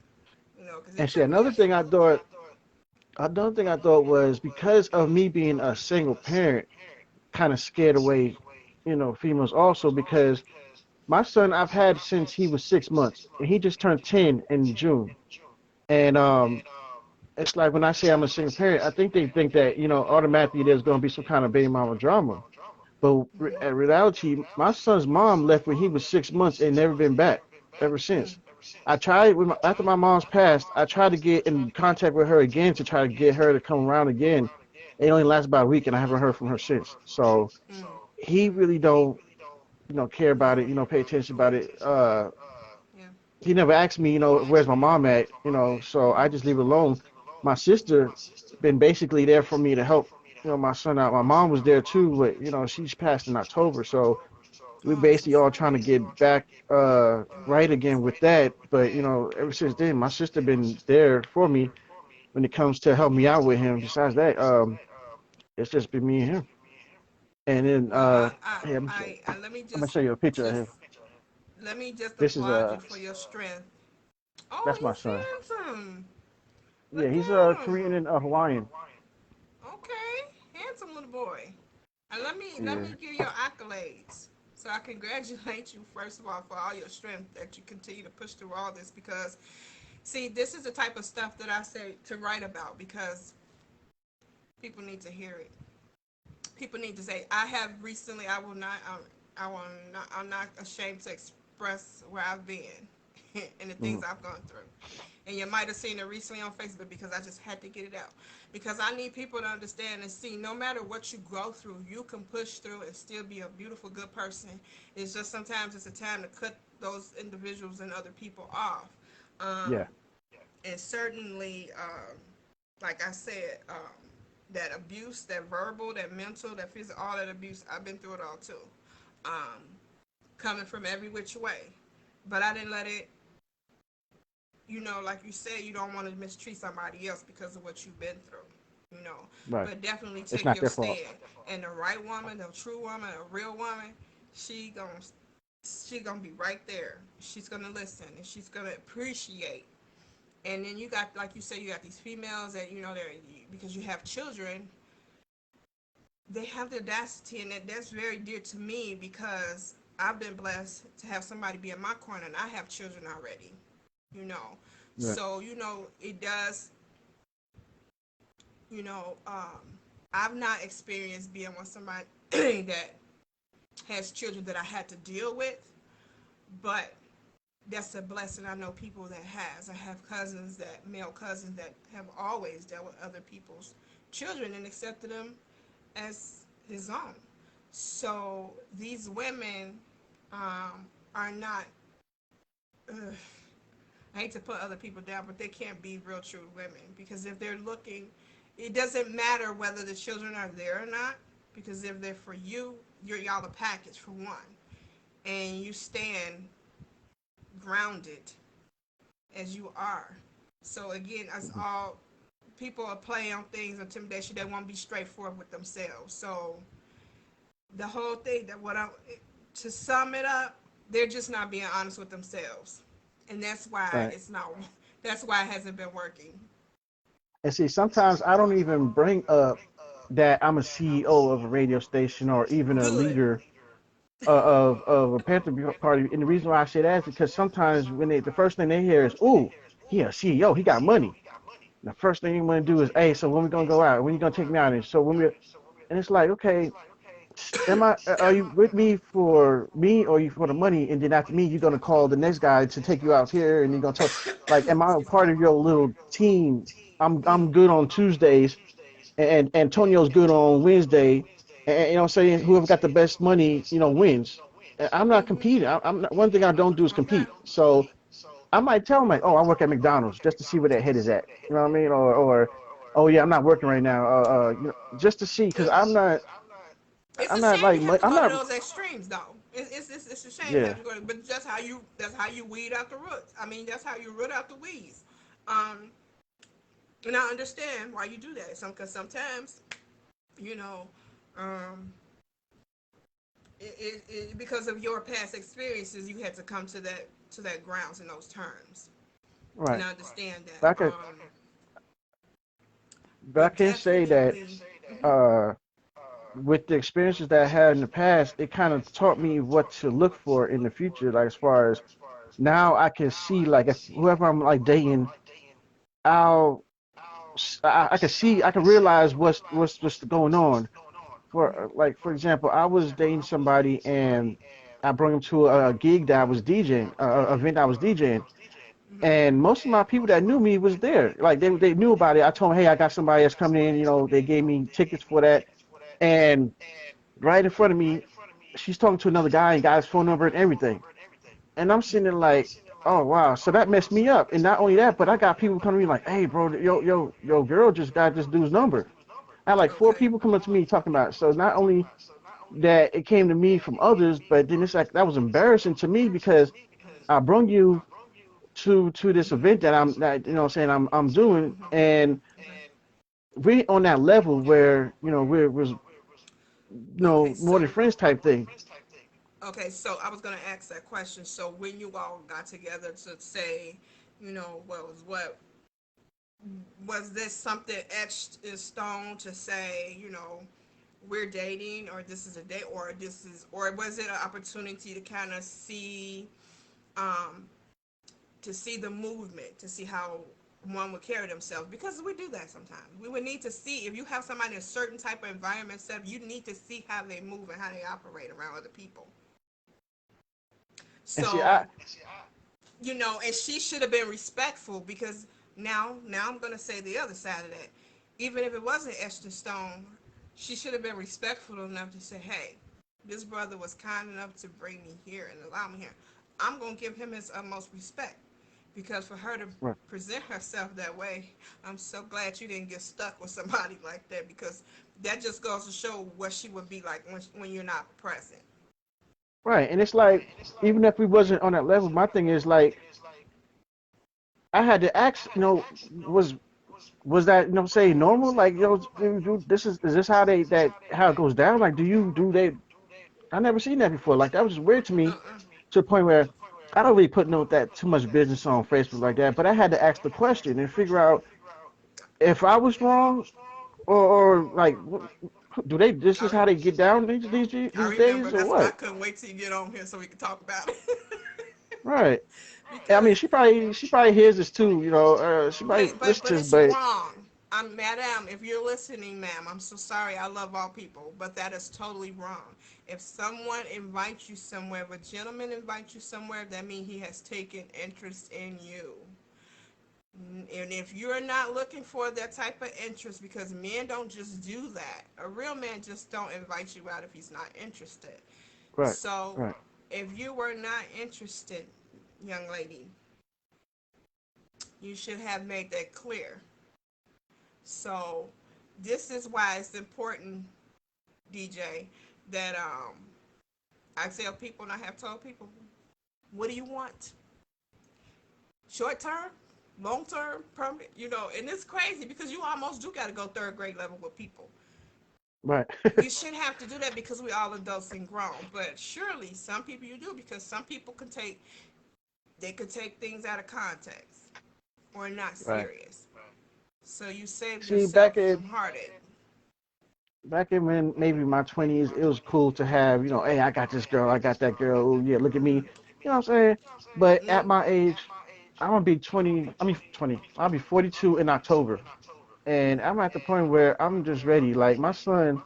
because And it see, took me. another thing I thought was because of me being a single parent, kind of scared away, females also because my son I've had since he was 6 months, and he just turned 10 in June, and it's like when I say I'm a single parent, I think they think that automatically there's going to be some kind of baby mama drama. But in reality, my son's mom left when he was 6 months and never been back ever since. I tried after my mom's passed. I tried to get in contact with her again to try to get her to come around again. It only lasted about a week, and I haven't heard from her since. So he really don't, care about it. Pay attention about it. Yeah. He never asked me, where's my mom at. So I just leave it alone. My sister been basically there for me to help, my son out. My mom was there too, but she's passed in October, so we Oh, I'm so basically all sorry. trying to get back right again with that. But ever since then, my sister been there for me when it comes to help me out with him. Besides that, it's just been me and him. And then Well, hey, let me I'm gonna show you a picture of just him. let me just This is applaud you for your strength. Oh, that's my he's son. handsome. Yeah, Look he's at him. Korean and Hawaiian. Okay, handsome little boy. And let me Yeah, give your accolades. So I congratulate you first of all for all your strength that you continue to push through all this because see, this is the type of stuff that I say to write about because people need to hear it. People need to say, I have recently, I will not, I'm not ashamed to express where I've been and the things hmm I've gone through. And you might have seen it recently on Facebook because I just had to get it out. Because I need people to understand and see no matter what you go through, you can push through and still be a beautiful, good person. It's just sometimes it's a time to cut those individuals and other people off. Um, yeah, and certainly, like I said, that abuse, that verbal, that mental, that physical, all that abuse, I've been through it all too. Um, Coming from every which way. But I didn't let it, like you said, you don't want to mistreat somebody else because of what you've been through, right. But definitely It's take not your their fault. stand. And the right woman, the true woman, a real woman, she gonna she gonna be right there. She's gonna listen and she's gonna appreciate. And then you got, like you said, you got these females that they're because you have children. They have the audacity, and that's very dear to me because I've been blessed to have somebody be in my corner, and I have children already. You know, Right. so it does. You know, I've not experienced being with somebody that has children that I had to deal with, but that's a blessing. I know people that has. I have male cousins that have always dealt with other people's children and accepted them as his own. So these women are not. Ugh, I hate to put other people down, but they can't be real true women because if they're looking, it doesn't matter whether the children are there or not. Because if they're for you, y'all a package for one, and you stand grounded as you are. So again, as hmm all people are playing on things, intimidation, they won't be straightforward with themselves. So the whole thing that what I to sum it up, they're just not being honest with themselves, and that's why Right. it's not. That's why it hasn't been working. And see, sometimes I don't even bring up that I'm a CEO of a radio station or even a Good. leader of a Panther Party. And the reason why I say that is because sometimes when the first thing they hear is, "Ooh, he a CEO, he got money." The first thing you want to do is, "Hey, so when we gonna go out? When you gonna take me out?" And so and it's like, okay, Am I? Are you with me for me, or you for the money? And then after me, you're gonna call the next guy to take you out here, and you're gonna talk. Like, am I a Excuse me. part of your little team? I'm good on Tuesdays, and Antonio's good on Wednesday, and you know what I'm saying, whoever got the best money, wins. And I'm not competing. I'm not, one thing I don't do is Okay. compete. So I might tell them like, oh, I work at McDonald's just to see where their head is at. You know what I mean? Or oh yeah, I'm not working right now. Just to see, because It's I'm a not shame like you have to I'm go to not. those extremes, though. It's a shame you have Yeah, to go. But that's how you weed out the roots. I mean, that's how you root out the weeds. Um, and I understand why you do that. Because sometimes, you know, um, because of your past experiences, you had to come to that grounds in those terms. And right. I understand But that. I could, but I But can say that definitely, uh, with the experiences that I had in the past, it kind of taught me what to look for in the future. Like as far as now, I can see like if whoever I'm like dating, I'll I can see, I can realize what's going on. Like for example, I was dating somebody and I brought him to a gig that I was DJing, a event I was DJing, and most of my people that knew me was there. Like they knew about it. I told them, hey, I got somebody that's coming in. They gave me tickets for that, and right in front of me, she's talking to another guy and got his phone number and everything. And I'm sitting there like, oh wow, so that messed me up. And not only that, but I got people coming to me like, hey bro, yo girl just got this dude's number. I had like four okay. people coming up to me talking about it. So not only that it came to me from others, but then it's like that was embarrassing to me because I brought you to this event that I'm saying I'm doing, and we on that level where we're was Okay, more than so friends type thing. okay, so I was gonna ask that question. So when you all got together to say, what was this something etched in stone to say, we're dating, or this is a date, or or was it an opportunity to kind of um, see the movement, to see how one would carry themselves? Because we do that sometimes. We would need to see if you have somebody in a certain type of environment set, you need to see how they move and how they operate around other people. And see, I So, and she should have been respectful, because now I'm gonna say the other side of that. Even if it wasn't etched in stone, she should have been respectful enough to say, "Hey, this brother was kind enough to bring me here and allow me here. I'm gonna give him his utmost respect." Because for her to right, present herself that way, I'm so glad you didn't get stuck with somebody like that, because that just goes to show what she would be like when you're not present. right, and it's like even if we wasn't on that level, my thing is like I had to ask, was that say normal? Like this is this how how it goes down? Like do they? I never seen that before. Like that was just weird to me Uh-uh. to the point where I don't really put no that too much business on Facebook like that. But I had to ask the question and figure out if I was wrong or like do they? This I, is re- how they get down I these remember. days or That's why I what? couldn't wait till you get on here so we could talk about it. Right. I Because, mean, she probably hears this too. She probably listens but to this, it's but wrong. Madam, if you're listening, ma'am, I'm so sorry. I love all people, but that is totally wrong. If someone invites you somewhere, if a gentleman invites you somewhere, that means he has taken interest in you. And if you're not looking for that type of interest, because men don't just do that, a real man just don't invite you out if he's not interested. right, So right, if you were not interested, young lady, you should have made that clear. So this is why it's important, DJ, that I tell people, and I have told people, what do you want? Short term, long term, permanent? And it's crazy because you almost do got to go third grade level with people. right, You shouldn't have to do that because we all adults and grown. But surely some people you do, because some people could take things out of context or not right. serious. So you save See, yourself some heartache. back in when maybe my 20s, it was cool to have, hey, I got this girl, I got that girl. Oh, yeah, look at me. You know what I'm saying? But at Mm. my age, I'm gonna be 20. I mean 20. I'll be 42 in October, and I'm at the point where I'm just ready. Like my son.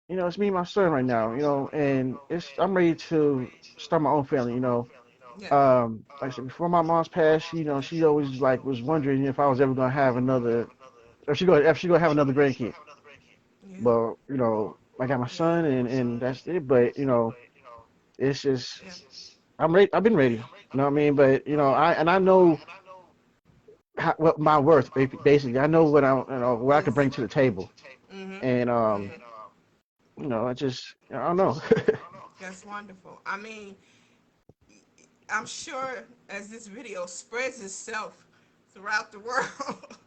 it's me and my son right now, and I'm ready to start my own family. Yeah. Like I said, before my mom's passed, she always like was wondering if I was ever gonna have another, if she gonna have another grandkid. Yeah. But I got my son, and that's it. But it's just Yeah. I'm ready. I've been ready. You know what I mean? But I know what my worth basically. I know what what I can bring to the table, Mhm. and Mhm. I don't know. That's wonderful. I mean, I'm sure as this video spreads itself throughout the world,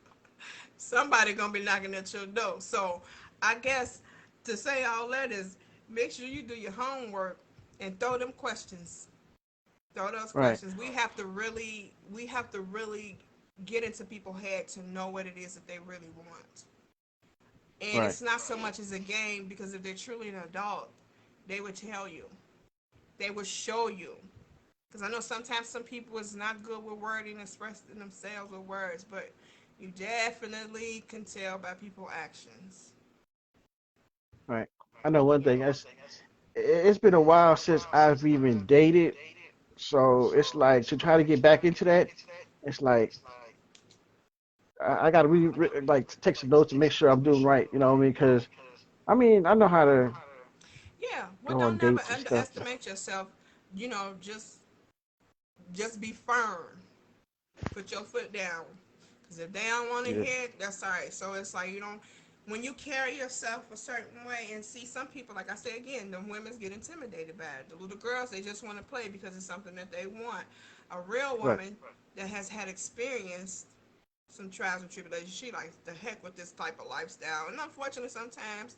somebody gonna be knocking at your door. So I guess to say all that is make sure you do your homework and throw them questions. Throw those Right, questions. We have to really get into people's head to know what it is that they really want. And right, it's not so much as a game because if they're truly an adult, they would tell you. They would show you. Because I know sometimes some people is not good with wording, expressing themselves with words, but you definitely can tell by people's actions. right. I know one thing. It's been a while since I've even dated, so it's like to try to get back into that. It's like I got to like take some notes to make sure I'm doing right. You know what I mean? Because I know how to Yeah, well, go on don't never dates and stuff. underestimate yourself. You know, just be firm. Put your foot down. Because if they don't want to Yeah, hear it, that's all right. So it's like you don't, when you carry yourself a certain way, and see some people, like I said again, the women's get intimidated by it. The little girls, they just want to play because it's something that they want. A real right, woman that has had experience some trials and tribulations, she like the heck with this type of lifestyle. And unfortunately, sometimes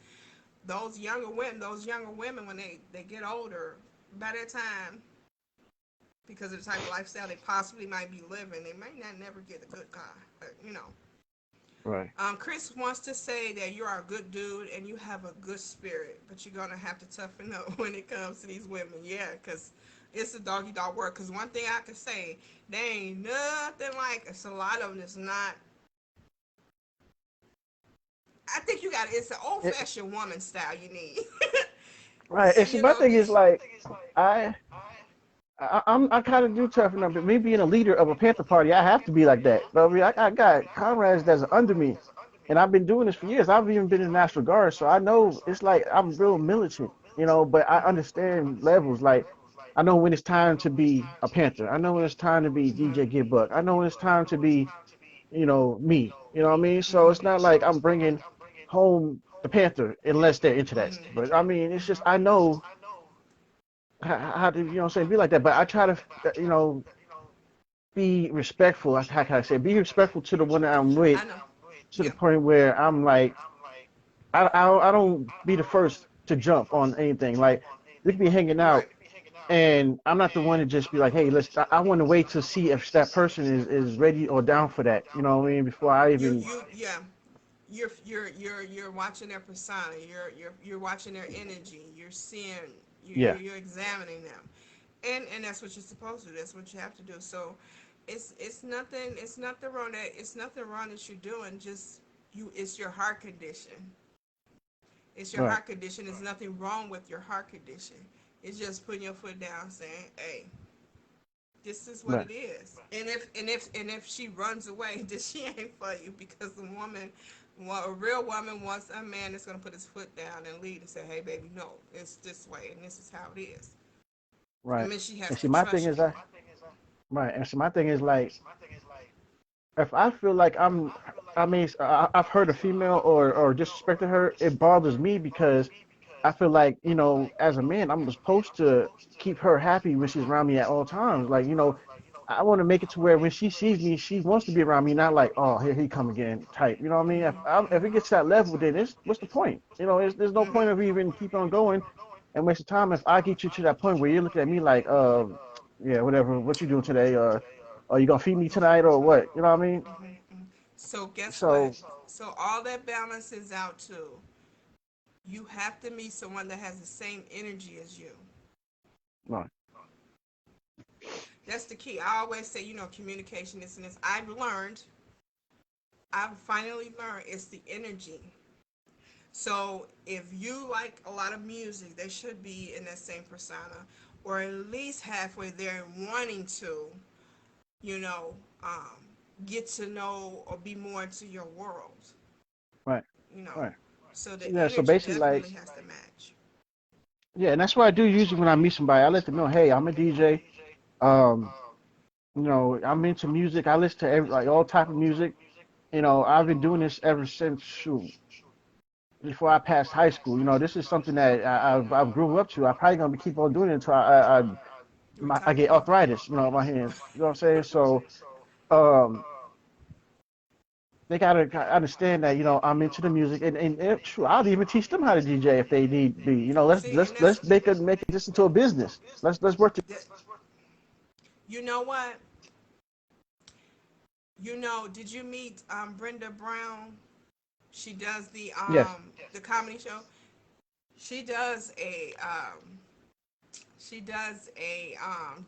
those younger women, when they get older, by that time, because of the type of lifestyle they possibly might be living, they might not never get a good guy. You know. right. Chris wants to say that you are a good dude and you have a good spirit, but you're gonna have to toughen up when it comes to these women. Yeah, because it's a doggy dog work. Because one thing I can say, they ain't nothing like. It's a lot of them. It's not. I think you got. It's an old It, fashioned woman style you need. right. And see, You my know. thing is like I. I kind of do toughen up, but me being a leader of a Panther party, I have to be like that. But I mean, I got comrades that's under me, and I've been doing this for years. I've even been in the National Guard, so I know it's like I'm real militant, But I understand levels. Like I know when it's time to be a Panther. I know when it's time to be DJ Get Buck. I know when it's time to be, me. You know what I mean? So it's not like I'm bringing home the Panther unless they're into that. But I mean, it's just I know how to, be like that. But I try to, be respectful. How can I say? Be respectful to the one that I'm with, I know. to the Yeah. point where I'm like, I don't be the first to jump on anything. Like we could be hanging Right. out, and I'm not the one to just be like, hey, let's. I want to wait to see if that person is ready or down for that. You know what I mean? Before I even, Yeah. You're watching their persona. You're watching their energy. You're seeing. yeah, You're examining them, and that's what you're supposed to do. That's what you have to do. So, it's nothing wrong that it's nothing wrong that you're doing. Just you. It's your heart condition. It's your right, heart condition. There's nothing wrong with your heart condition. It's just putting your foot down, saying, "Hey, this is what right, it is." And if she runs away, then she ain't for you because the woman, a real woman wants a man that's gonna put his foot down and lead and say, "Hey, baby, no, it's this way and this is how it is." I right. mean, she has And see, to my thing trust is, you. right. And so my thing is like, if I feel like I mean, I've hurt a female or disrespected her, it bothers me because I feel like, as a man, I'm supposed to keep her happy when she's around me at all times. Like, I want to make it to where when she sees me, she wants to be around me, not like, oh, here he come again type. You know what I mean? If it gets to that level, then what's the point? There's no point of even keep on going and waste of time if I get you to that point where you're looking at me like, yeah, whatever, what you doing today? Or are you gonna feed me tonight or what? You know what I mean? So guess what? So, So all that balances out too. You have to meet someone that has the same energy as you. right, That's the key. I always say, communication, this and this. I've finally learned it's the energy. So if you like a lot of music, they should be in that same persona, or at least halfway there and wanting to, you know, get to know or be more into your world, Right, you know. right. So So, the yeah, so energy basically, like, definitely has to match. yeah, and that's what I do usually when I meet somebody. I let them know, hey, I'm a DJ. Um, I'm into music. I listen to like all type of music. I've been doing this ever since shoot before I passed high school. This is something that I've grew up to. I probably gonna keep on doing it until I get Retire. arthritis. In my hands. You know what I'm saying? So um, they gotta understand that I'm into the music, and true, I'll even teach them how to DJ if they need be. Let's See, let's and that's let's make it just into a business. Let's work. that, you know what? You know, did you meet Brenda Brown? She does Yes, the comedy show. She does a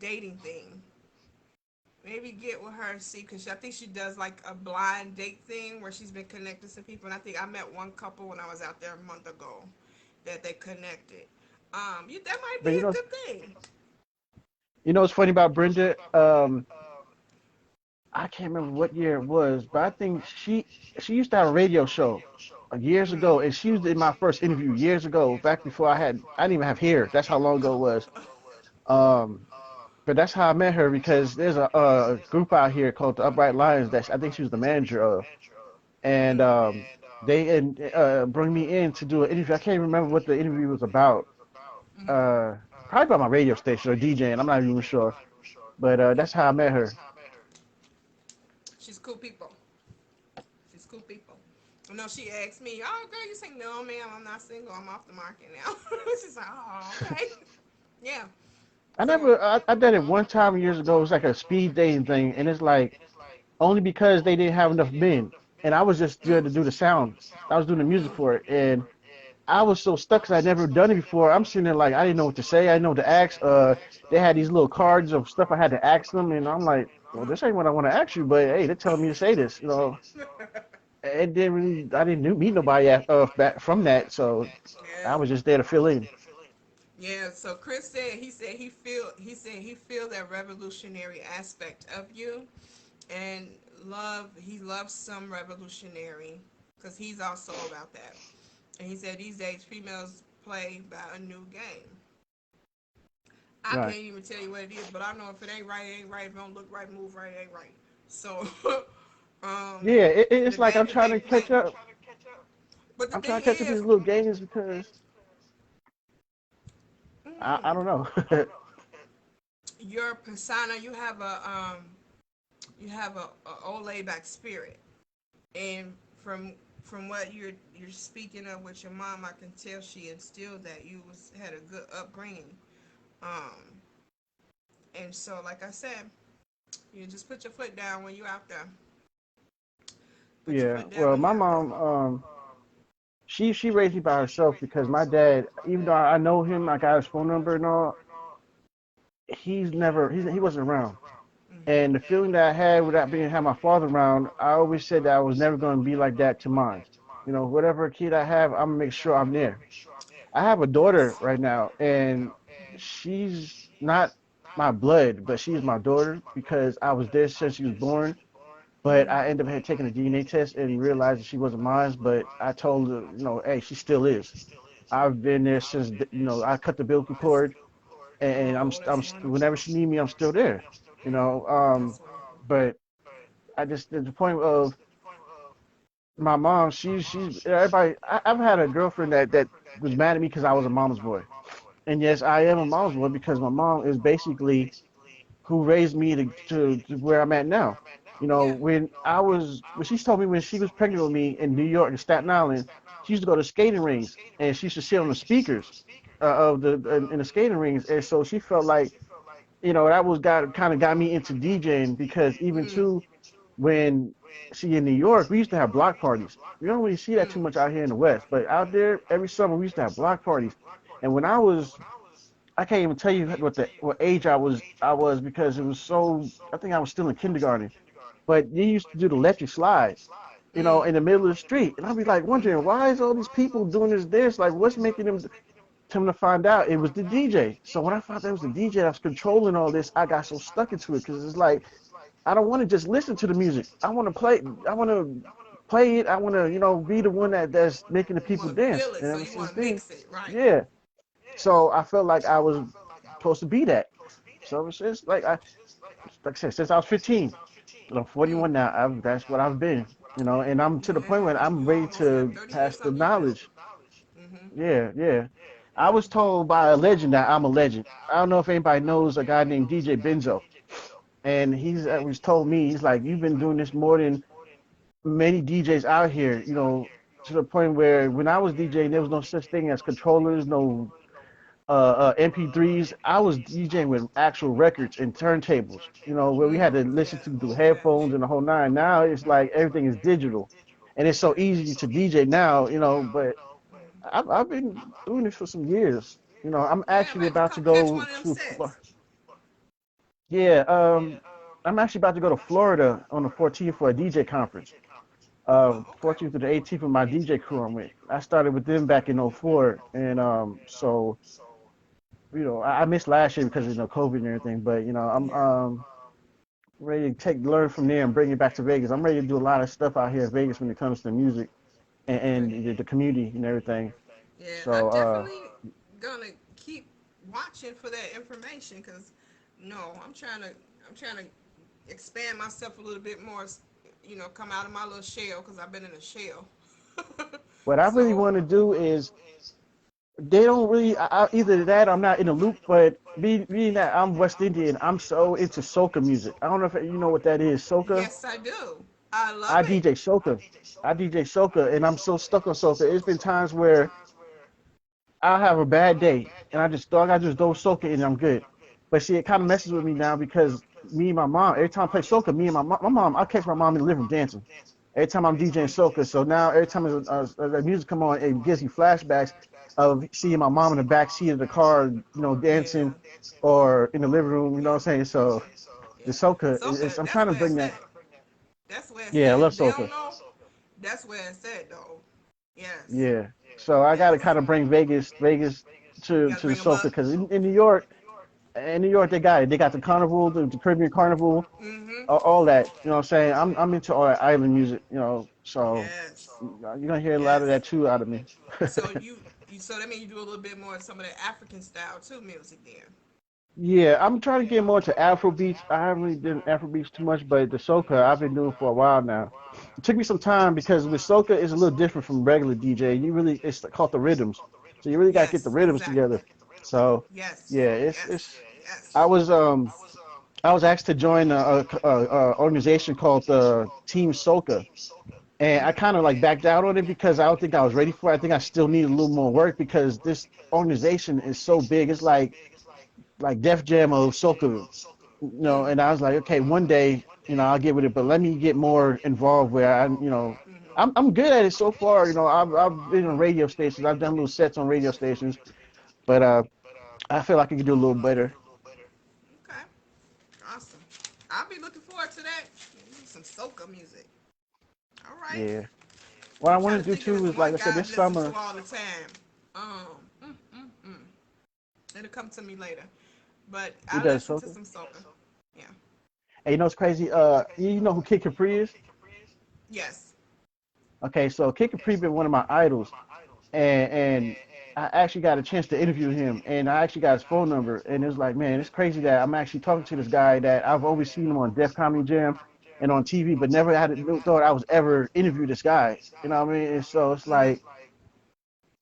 dating thing. Maybe get with her and see, because I think she does like a blind date thing where she's been connected to people. And I think I met one couple when I was out there a month ago that they connected. That might but be a good thing. what's funny about Brenda? I can't remember what year it was, but I think she used to have a radio show years ago, and she was in my first interview years ago, back before I didn't even have hair. That's how long ago it was. Um, but that's how I met her because there's a group out here called the Upright Lions that I think she was the manager of, and they bring me in to do an interview. I can't remember what the interview was about. Uh, Probably about my radio station or DJing. I'm not even sure, but that's how I met her. She's cool people. She's cool people. You know, she asked me, "Oh, girl, you single?" No, ma'am, I'm not single. I'm off the market now. She's like, "Oh, okay, yeah." So, I did it one time years ago. It was like a speed dating thing, and it's like only because they didn't have enough men, and I was just there to do the sound. I was doing the music for it, and I was so stuck because I'd never done it before. I'm sitting there like I didn't know what to say. I didn't know what to ask. They had these little cards of stuff I had to ask them, and I'm like, well, this ain't what I want to ask you, but hey, they're telling me to say this. It didn't really. I didn't meet nobody back from that, so I yeah, was just there to fill in. yeah. So Chris said he feel that revolutionary aspect of you, and he loves some revolutionary because he's also about that. And he said these days females play by a new game. I Right. can't even tell you what it is, but I know if it ain't right, it ain't right. If it don't look right, move right, it ain't right. So, um, Yeah, the it's like game I'm that trying they to play. catch up. But the I'm trying thing to catch up to is, these little games because I mm, don't know. your persona, you have a old laid back spirit, and from what you're speaking of with your mom, I can tell she instilled that you had a good upbringing. Um, and so, like I said, you just put your foot down when you out there. Put your Yeah. foot down Well, when you my out there. mom, she raised me by herself because my dad, even though I know him, I got his phone number and all, he wasn't around. And the Hmm. feeling that I had without being had my father around, I always said that I was never going to be like that to mine. Whatever kid I have, I'm gonna make sure I'm there. I have a daughter right now, and she's not my blood, but she's my daughter because I was there since she was born. But I ended up had taking a DNA test and realized that she wasn't mine. But I told her, hey, she still is. I've been there since, I cut the umbilical cord, and Oh, that's wonderful. whenever she need me, I'm still there. You know, That's wonderful. but I just at the point of my mom, she's everybody. I've had a girlfriend that was mad at me because I was a mama's boy, and yes, I am a mama's boy because my mom is basically who raised me to where I'm at now. Yeah. When she told me when she was pregnant with me in New York in Staten Island, she used to go to skating rings and she used to sit on the speakers of the in the skating rings, and so she felt like that was got kind of got me into DJing because even Mm. too when she in New York, we used to have block parties. We don't really see that too Mm. much out here in the West, but out there every summer we used to have block parties. And when I can't even tell you what age I was because it was so I think I was still in kindergarten. But you used to do the electric slide. Mm. in the middle of the street. And I'd be like wondering, why is all these people doing this? Like, what's making them? Come to find out, it was the DJ. So when I found out it was the DJ that was controlling all this, I got so stuck into it because it's like I don't want to just listen to the music. I want to play. I want to play it. I want to, be the one that's making the You people want to dance. feel it, And so ever you since want to then, mix it, right? yeah. So I felt like I was supposed to be that. So ever since, like I said, since I was 15, and I'm Mm. 41 now. That's what I've been, and I'm to the point Yeah. where I'm You ready almost there. to 30 years pass the under your belt. knowledge. Mm-hmm. Yeah, yeah. I was told by a legend that I'm a legend. I don't know if anybody knows a guy named DJ Benzo, and he's was told me he's like, you've been doing this more than many DJs out here, to the point where when I was DJing, there was no such thing as controllers, no MP3s. I was DJing with actual records and turntables, where we Mm. had to listen Yeah. to through Yeah. headphones and the whole nine. Now it's like everything is digital, and it's so Yeah. easy to DJ now, but I've been doing this for some years. I'm Yeah, actually like to about to come catch go one of them to sets. yeah, I'm actually about to go to Florida on the 14th for a DJ conference. Oh, okay. 14th to the 18th of my DJ crew I'm with. I started with them back in '04, and so I missed last year because of COVID and everything. But I'm Yeah. ready to learn from there and bring it back to Vegas. I'm ready to do a lot of stuff out here in Vegas when it comes to music Okay. and the community and everything. Yeah, I So definitely gonna keep watching for that information because no, I'm trying to expand myself a little bit more. Come out of my little shell because I've been in a shell. what I really So want to do is they don't really either that or I'm not in the loop, but being that I'm West Indian, I'm so into soca music. I don't know if you know what that is. Soca. yes, I do. I love I it. DJ soca. I DJ soca, and I'm so stuck on soca. It's been times where I'll have a bad day, and I just throw soca in, and I'm good. But see, it kind of messes with me now because me and my mom, every time I play soca, me and my mom, I catch my mom in the living room dancing. Every time I'm DJing soca, so now every time the music come on, it gives me flashbacks of seeing my mom in the back seat of the car, Yeah. dancing, or in the living room. You know what I'm saying? So Yeah. the soca Soca, I'm that's trying to where it's bring at. that. That's where it's Yeah, I at. love If they don't soca. know, that's where it's at, though. Yes. Yeah. So I got to Yes. kind of bring Vegas You to got to the bring them soca up. because in New York, they got it. They got the carnival, the Caribbean carnival, Mm-hmm. all that. You know what I'm saying? I'm into all that island music. So Yes. you're gonna hear a lot of Yes. that too out of me. So so that means you do a little bit more of some of the African style too music then. Yeah, I'm trying to get more into Afro beats. I haven't really done Afro beats too much, but the soca I've been doing for a while now. It took me some time because with soca it's a little different from regular DJ. It's called the rhythms, so you really got to get the Yes, rhythms exactly. together. So Yes, yeah, yes, yes. I was I was asked to join a organization called the Team Soca, and I Mm-hmm. kind of like backed out on it because I don't think I was ready for it. I think I still need a little more work because this organization is so big. It's like Def Jam of soca, Mm. And I was like, okay, one day, I'll get with it, but let me get more involved where I'm good at it so far. I've been on radio stations. I've done little sets on radio stations, but I feel like I could do a little better. Okay, awesome. I'll be looking forward to that. Some soca music. All right. Yeah. What I I'm want trying to to do think of too this is, like one I said, guy this I listen to summer. all the time. Um, mm, mm, mm. It'll come to me later. But He I does listen to soca. some soca. Yeah. Hey, it's crazy. You know who Kid Capri is? Yes. Okay, so Kid Capri been one of my idols, and I actually got a chance to interview him, and I actually got his phone number, and it was like, man, it's crazy that I'm actually talking to this guy that I've always seen him on Def Comedy Jam and on TV, but never thought I was ever interview this guy. You know what I mean? And so it's Mm-hmm. like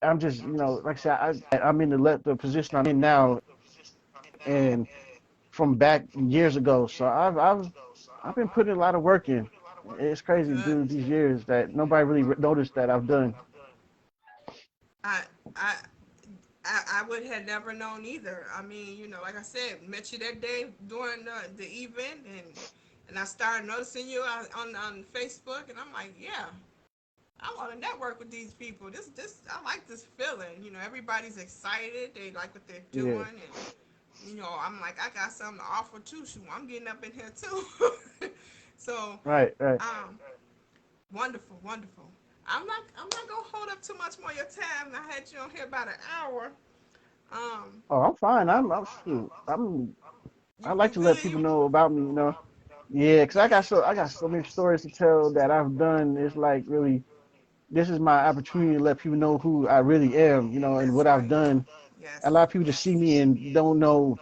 I'm just, like I said, I'm in the position I'm in now, and from back years ago. So I've been putting a lot of work in. It's crazy, Good. dude, these years that nobody really noticed that I've done. I I I would have never known either. I mean, like I said, met you that day during the event, and I started noticing you on Facebook, and I'm like, yeah, I want to network with these people. This I like this feeling. Everybody's excited. They like what they're Yeah, doing, and I'm like, I got something to offer too. Shoot, I'm getting up in here too. So, right, right. um, Wonderful, wonderful. I'm not gonna hold up too much more of your time. I had you on here about an hour. Um, Oh, I'm fine. I'm shoot. I you like to let good? people know about me, you know. Yeah, 'cause I got so many stories to tell that I've done. It's like really, this is my opportunity to let people know who I really am, you know, and That's what I've right. done. A Yes. lot of people just see me and don't know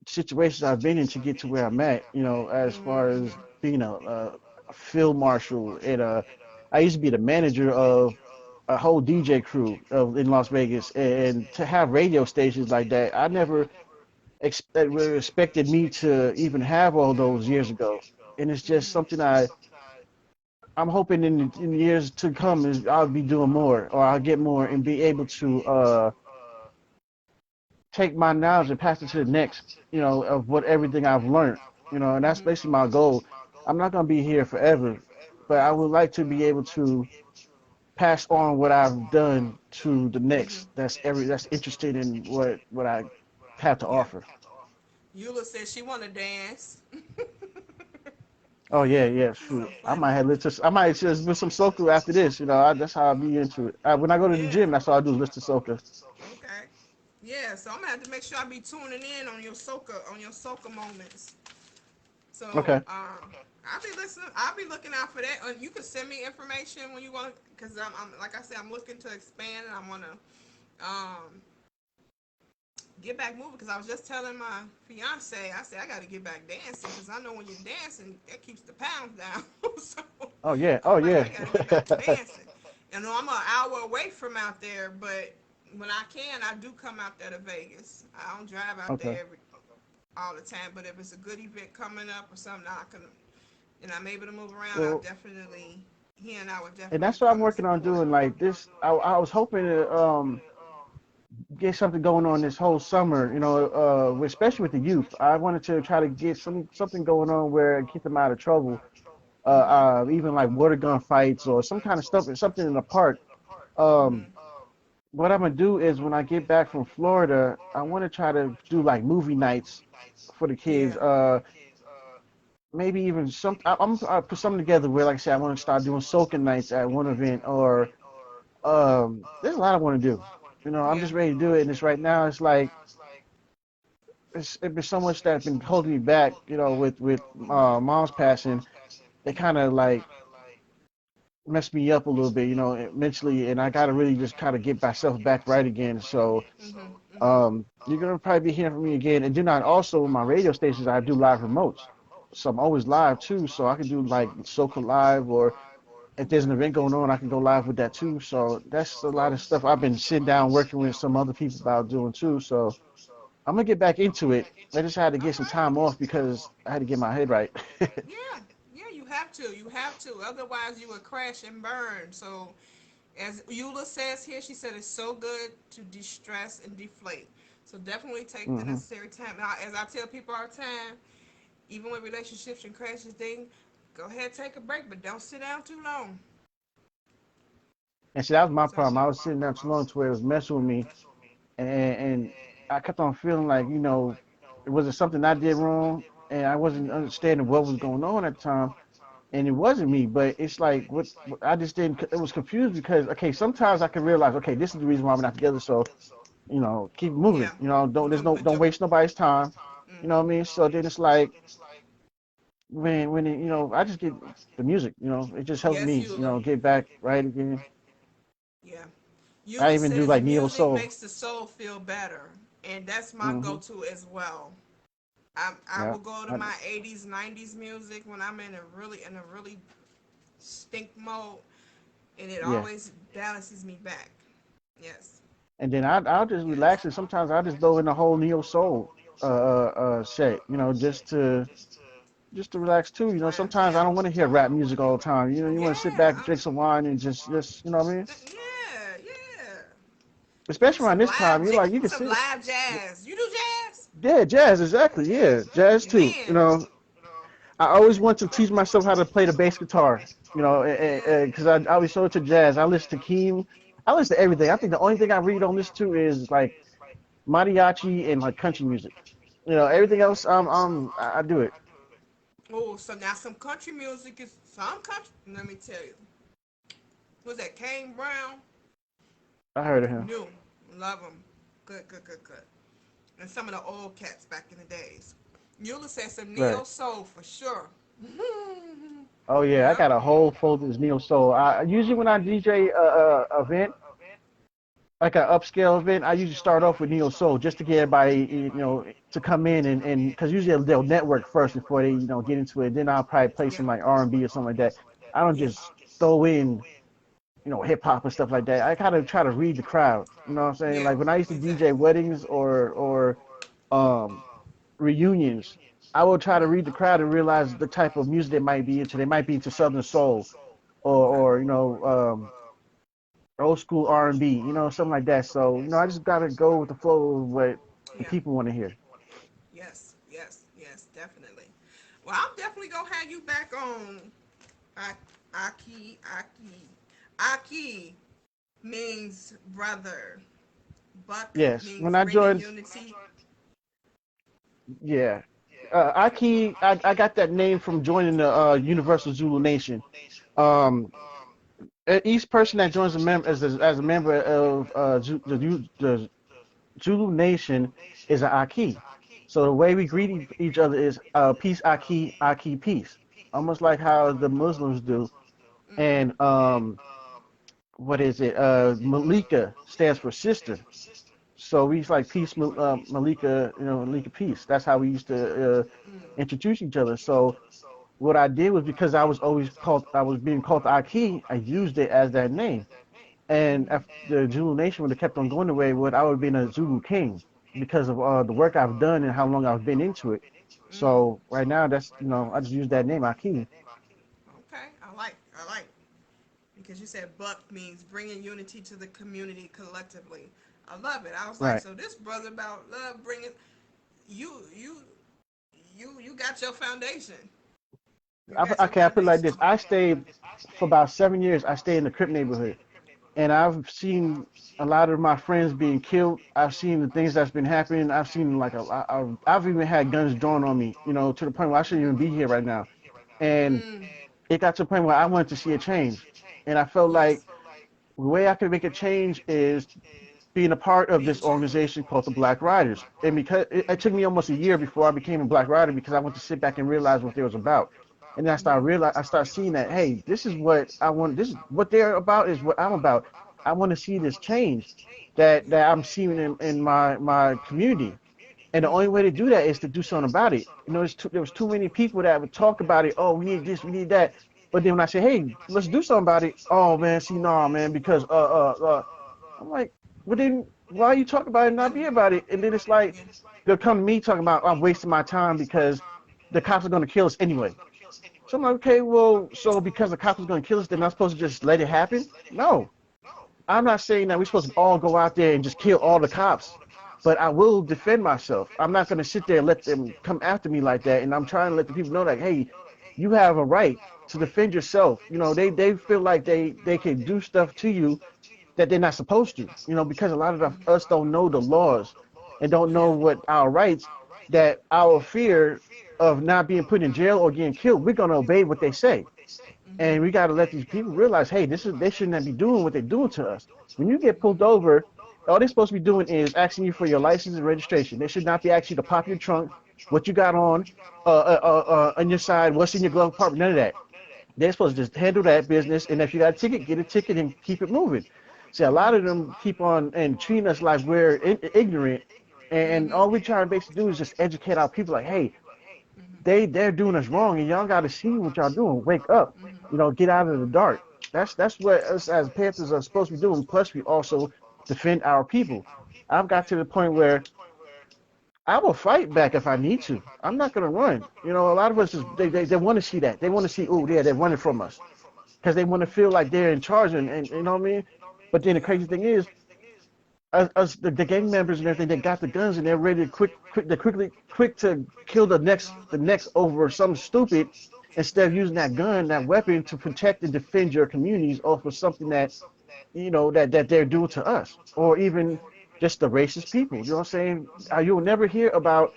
situations I've been in to get to where I'm at, you know, as far as being a field marshal and I used to be the manager of a whole DJ crew in Las Vegas, and to have radio stations like that, I never really expected me to even have all those years ago. And it's just something I'm hoping in years to come is I'll be doing more or I'll get more and be able to take my knowledge and pass it to the next, you know, of what everything I've learned, you know, and that's basically my goal. I'm not gonna be here forever, but I Yes. would like to be able to pass on what I've done to the next. That's interested in what I have to Yeah. offer. Eula said she want to dance. Oh yeah, yeah, So shoot. funny. I might just do some soca after this. You know, that's how I be into it. When I go to the Yeah. gym, that's all I do is listen to soca. Okay. Yeah. So I'm gonna have to make sure I be tuning in on your soca moments. So Okay. I'll be listening. I'll be looking out for that. You can send me information when you want, because I'm like I said, I'm looking to expand and I want to get back moving. Because I was just telling my fiance, I said I got to get back dancing because I know when you're dancing, that keeps the pounds down. So Oh yeah. Oh I'm like, I yeah. got to get back to dancing. You know, I'm an hour away from out there, but when I can, I do come out there to Vegas. I don't drive out Okay. there all the time, but if it's a good event coming up or something, I can and I'm able to move around. I Well, definitely he and I would and definitely that's what I'm come and working on support. doing. Like this, I was hoping to get something going on this whole summer. You know, especially with the youth. I wanted to try to get something going on where keep them out of trouble. Even like water gun fights or some kind of stuff, something in the park. Um, what I'm gonna do is when I get back from Florida, I want to try to do like movie nights for the kids. Yeah. Maybe even I'll put something together where, like I said, I want to start doing soaking nights at one event, or there's a lot I want to do. You know, I'm Yeah. just ready to do it, and it's right now. It's like it's been so much that's been holding me back. You know, with mom's passing, it kind of like messed me up a little bit. You know, mentally, and I got to really just kind of get myself back right again. So you're gonna probably be hearing from me again. And then I also my radio stations I do live remotes, so I'm always live too. So I can do like Soca live, or if there's an event going on, I can go live with that too. So that's a lot Cool. of stuff I've been sitting down working with some other people about doing too. So I'm gonna get back into it. I just had to All get some right. time off because I had to get my head right. Yeah. Yeah, you have to. You have to. Otherwise, you would crash and burn. So, as Eula says here, she said it's so good to de-stress and deflate. So definitely take the Hmm. necessary time. Now, as I tell people all the time, even with relationships and crashes, thing, go ahead, take a break, but don't sit down too long. And see, that was my So, problem. I was sitting down too long to where it was messing with me, and I kept on feeling like, you know, was it something I did wrong, and I wasn't understanding what was going on at the time, and it wasn't me, but it's like what I just didn't. It was confused because okay, sometimes I can realize, okay, this is the reason why we're not together, so you know, keep moving. yeah, You know, you can put don't your. waste nobody's time. You know what I Mm-hmm. mean? So then it's like when it, you know, I just get the music. You know, it just helps Yes, me. You Eula. know, get back right again. Yeah. I Eula even do says like neo music soul. makes the soul feel better. And that's my Hmm. go to as well. I Yeah. will go to I, my 80s, 90s music when I'm in a really stink mode, and it yeah. always balances me back. Yes. And then I'll just Yes. relax, and sometimes I just throw in a whole neo soul set. You know, just to relax too. You know, sometimes I Yeah. don't want to hear rap music all the time. You know, you want to sit back, Yeah. drink some wine, and just you know what I mean. Yeah. Yeah. Maybe Especially around this time, you're like you can some sit. live jazz. You do jazz? Yeah, jazz, exactly. Yeah, jazz too. You Man. know, I always want to teach myself how to play the bass guitar. You know, Yeah. because I always so into jazz. I listen to Keem. I listen to everything. I think the only thing I really don't listen to is like mariachi and like country music. You know, everything else, I do it. Oh, so now some country music is some country. Let me tell you, was that Kane Brown? I heard of him. New, love him. Good, good, good, good. And some of the old cats back in the days. Eula said some neo Right. soul for sure. Oh yeah, I Yep. got a whole folder of neo soul. I usually when I DJ a event, like an upscale event, I usually start off with neo soul just to get everybody, to come in and because usually they'll network first before they, get into it. Then I'll probably play Yeah. some like R&B or something like that. I don't Yeah. just throw in, hip hop and stuff like that. I kind of try to read the crowd. You know what I'm saying? Yeah. Like when I used to DJ Exactly. weddings or um reunions, I will try to read the crowd and realize the type of music they might be into. They might be into Southern soul Okay. or old school R&B, something like that. So, I just gotta go with the flow of what the Yeah. people want to hear. Yes. Yes. Yes. Definitely. Well, I'm definitely gonna have you back on Aki. Aki. Aki means brother. Buck Yes, means when I bringing joined, unity. yeah, I got that name from joining the Universal Zulu Nation. Um, each person that joins as a member of the Zulu Nation is an Aki. So the way we greet each other is peace Aki, Aki peace. Almost like how the Muslims do. Mm-hmm. And what is it? Malika stands for sister. So we like peace, Malika, Malika peace. That's how we used to introduce each other. So what I did was because I was being called the Aki, I used it as that name. And Mm-hmm. if the Zulu Nation would have kept on going the way, I would have been a Zulu king because of the work I've done and how long I've been into it. Mm. So right now, that's I just use that name, Aki. Okay. I like. Because you said buck means bringing unity to the community collectively. I love it. I was like, Right. so this brother about love bringing you, you, you got your foundation. You got your Okay, I put it like foundation. this. I stayed for about 7 years. I stayed in the Crip neighborhood, and I've seen a lot of my friends being killed. I've seen the things that's been happening. I've seen like I've even had guns drawn on me, to the point where I shouldn't even be here right now. And Mm. it got to the point where I wanted to see a change, and I felt like Yes. the way I could make a change is being a part of this organization called the Black Riders. And because it took me almost a year before I became a Black Rider because I went to sit back and realize what they was about. And then I started seeing that, hey, this is what I want. This is what they're about is what I'm about. I want to see this change that I'm seeing in my community. And the only way to do that is to do something about it. There was too many people that would talk about it. Oh, we need this, we need that. But then when I say, hey, let's do something about it. Oh man, see, nah, man, because I'm like, well then why you talk about it and not be about it? And then it's like they'll come to me talking about I'm wasting my time because the cops are gonna kill us anyway. So I'm like, okay, well, so because the cops are gonna kill us, they're not supposed to just let it happen? No. I'm not saying that we're supposed to all go out there and just kill all the cops, but I will defend myself. I'm not gonna sit there and let them come after me like that. And I'm trying to let the people know that, hey, you have a right to defend yourself. They feel like they can do stuff to you that they're not supposed to, because a lot of us don't know the laws and don't know Yeah. what our rights, that our fear of not being put in jail or getting killed, we're going to obey what they say. And we got to let these people realize, hey, they should not be doing what they're doing to us. When you get pulled over, all they're supposed to be doing is asking you for your license and registration. They should not be asking you to pop your trunk, what you got on your side, what's in your glove compartment, none of that. They're supposed to just handle that business, and if you got a ticket, get a ticket and keep it moving. See, a lot of them keep on and treating us like we're ignorant, and all we try to basically do is just educate our people, like, hey, they're doing us wrong, and y'all got to see what y'all doing. Wake up, get out of the dark. That's what us as Panthers are supposed to be doing. Plus, we also defend our people. I've got to the point where I will fight back if I need to. I'm not gonna run. A lot of us they want to see that. They want to see, oh, yeah, they're running from us because they want to feel like they're in charge, and you know what I mean. But then the Yeah. crazy thing is, us the gang members and everything, they got the guns and they're ready to quick to kill the next over something stupid instead of using that gun, that weapon to protect and defend your communities off of something that that they're doing to us, or even just the racist people. You know what I'm saying? You will never hear about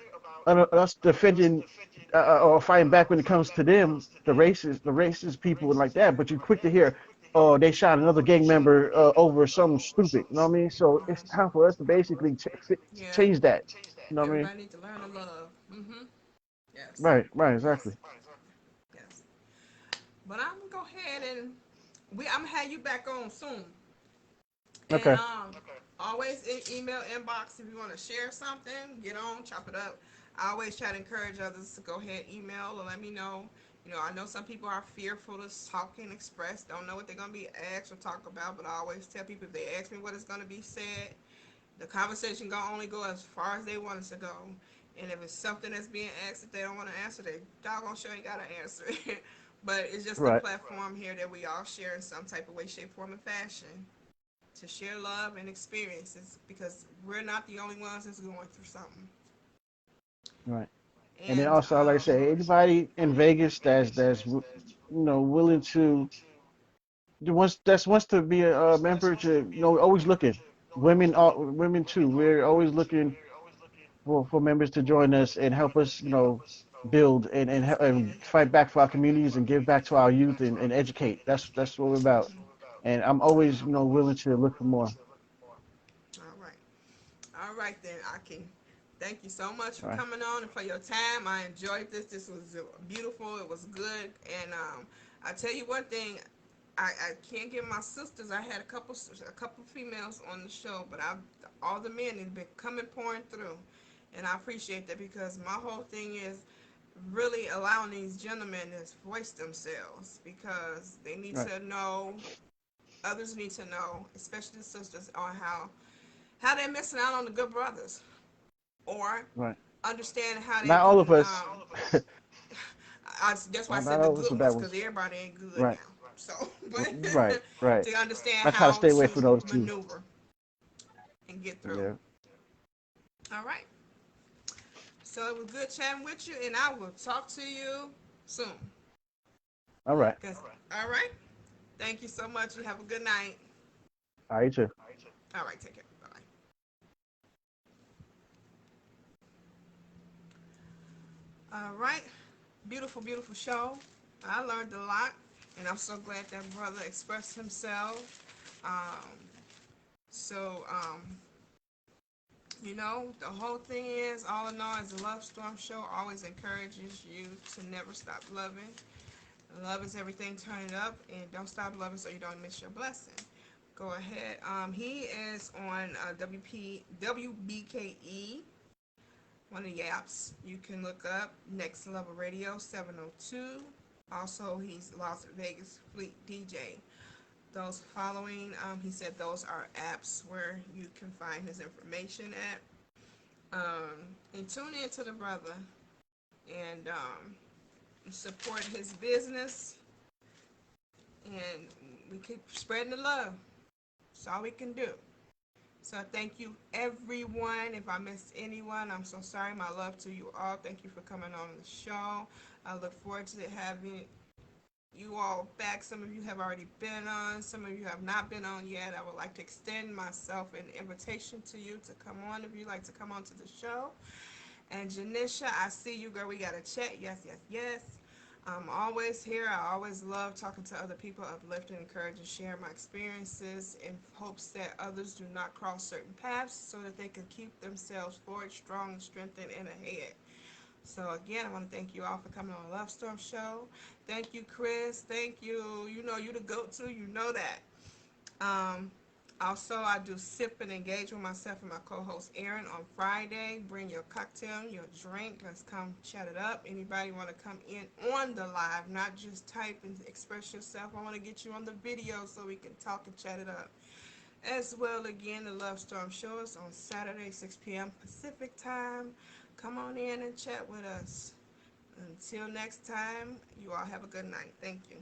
us defending or fighting back when it comes to them, the racist people and like that. But you're quick to hear, oh, they shot another gang member over something stupid. You know what I mean? So it's time for us to basically Yeah. change that. You know what I mean? Everybody need to learn to love. Yes. Right, right, exactly. Yes. But I'm gonna go ahead and I'm gonna have you back on soon. And Okay, always in email inbox if you want to share something, get on, chop it up. I always try to encourage others to go ahead, email, or let me know. I know some people are fearful to talk and express, don't know what they're gonna be asked or talk about. But I always tell people if they ask me what is gonna be said, the conversation gonna only go as far as they want us to go. And if it's something that's being asked that they don't want to answer, they doggone sure ain't gotta answer it. But it's just a right, platform here that we all share in some type of way, shape, form, and fashion to share love and experiences because we're not the only ones that's going through something. right. And then And also, like I say, anybody in Vegas willing to wants to be a member to always looking. Women too. We're always looking for members to join us and help us, build and fight back for our communities and give back to our youth and educate. That's what we're about. And I'm always, willing to look for more. all right. All right, then, Aki. Thank you so much for All right. coming on and for your time. I enjoyed this. This was beautiful. It was good. And I tell you one thing, I can't get my sisters. I had a couple females on the show, but all the men have been coming pouring through, and I appreciate that because my whole thing is really allowing these gentlemen to voice themselves because they need Right. to know, others need to know, especially the sisters, on how they're missing out on the good brothers, or Right. understand how they Not all of can. us. That's why I Not said the all of us are good bad ones because ones. everybody ain't good Right. now. So, but Right. Right. to understand I try to how stay away to from those too. maneuver and get through. Yeah. All right. So it was good chatting with you, and I will talk to you soon. All right. All right. Thank you so much. You have a good night. All right, you too. All right. Take care. Bye bye. All right. Beautiful, beautiful show. I learned a lot, and I'm so glad that brother expressed himself. Um, so, the whole thing is, all in all, as a Love Storm show always encourages you to never stop loving. Love is everything, turn it up, and don't stop loving so you don't miss your blessing. Go ahead. He is on WBKE, one of the apps you can look up, Next Level Radio 702. Also, he's Las Vegas Fleet DJ. Those following, he said those are apps where you can find his information at. And tune in to the brother and support his business, and we keep spreading the love. That's all we can do. So thank you, everyone. If I missed anyone, I'm so sorry. My love to you all. Thank you for coming on the show. I look forward to having you all back. Some of you have already been on. Some of you have not been on yet. I would like to extend myself an invitation to you to come on if you'd like to come on to the show. And Janisha, I see you, girl. We got to chat. Yes, yes, yes. I'm always here. I always love talking to other people, uplifting, encouraging, sharing my experiences in hopes that others do not cross certain paths so that they can keep themselves forward, strong, strengthened, and ahead. So again, I want to thank you all for coming on Love Storm Show. Thank you, Chris. Thank you. You know you the go-to. You know that. Um, Also, I do sip and engage with myself and my co-host Aaron on Friday. Bring your cocktail, your drink. Let's come chat it up. Anybody want to come in on the live, not just type and express yourself. I want to get you on the video so we can talk and chat it up. As well, again, the Love Storm Show is on Saturday, 6 p.m. Pacific time. Come on in and chat with us. Until next time, you all have a good night. Thank you.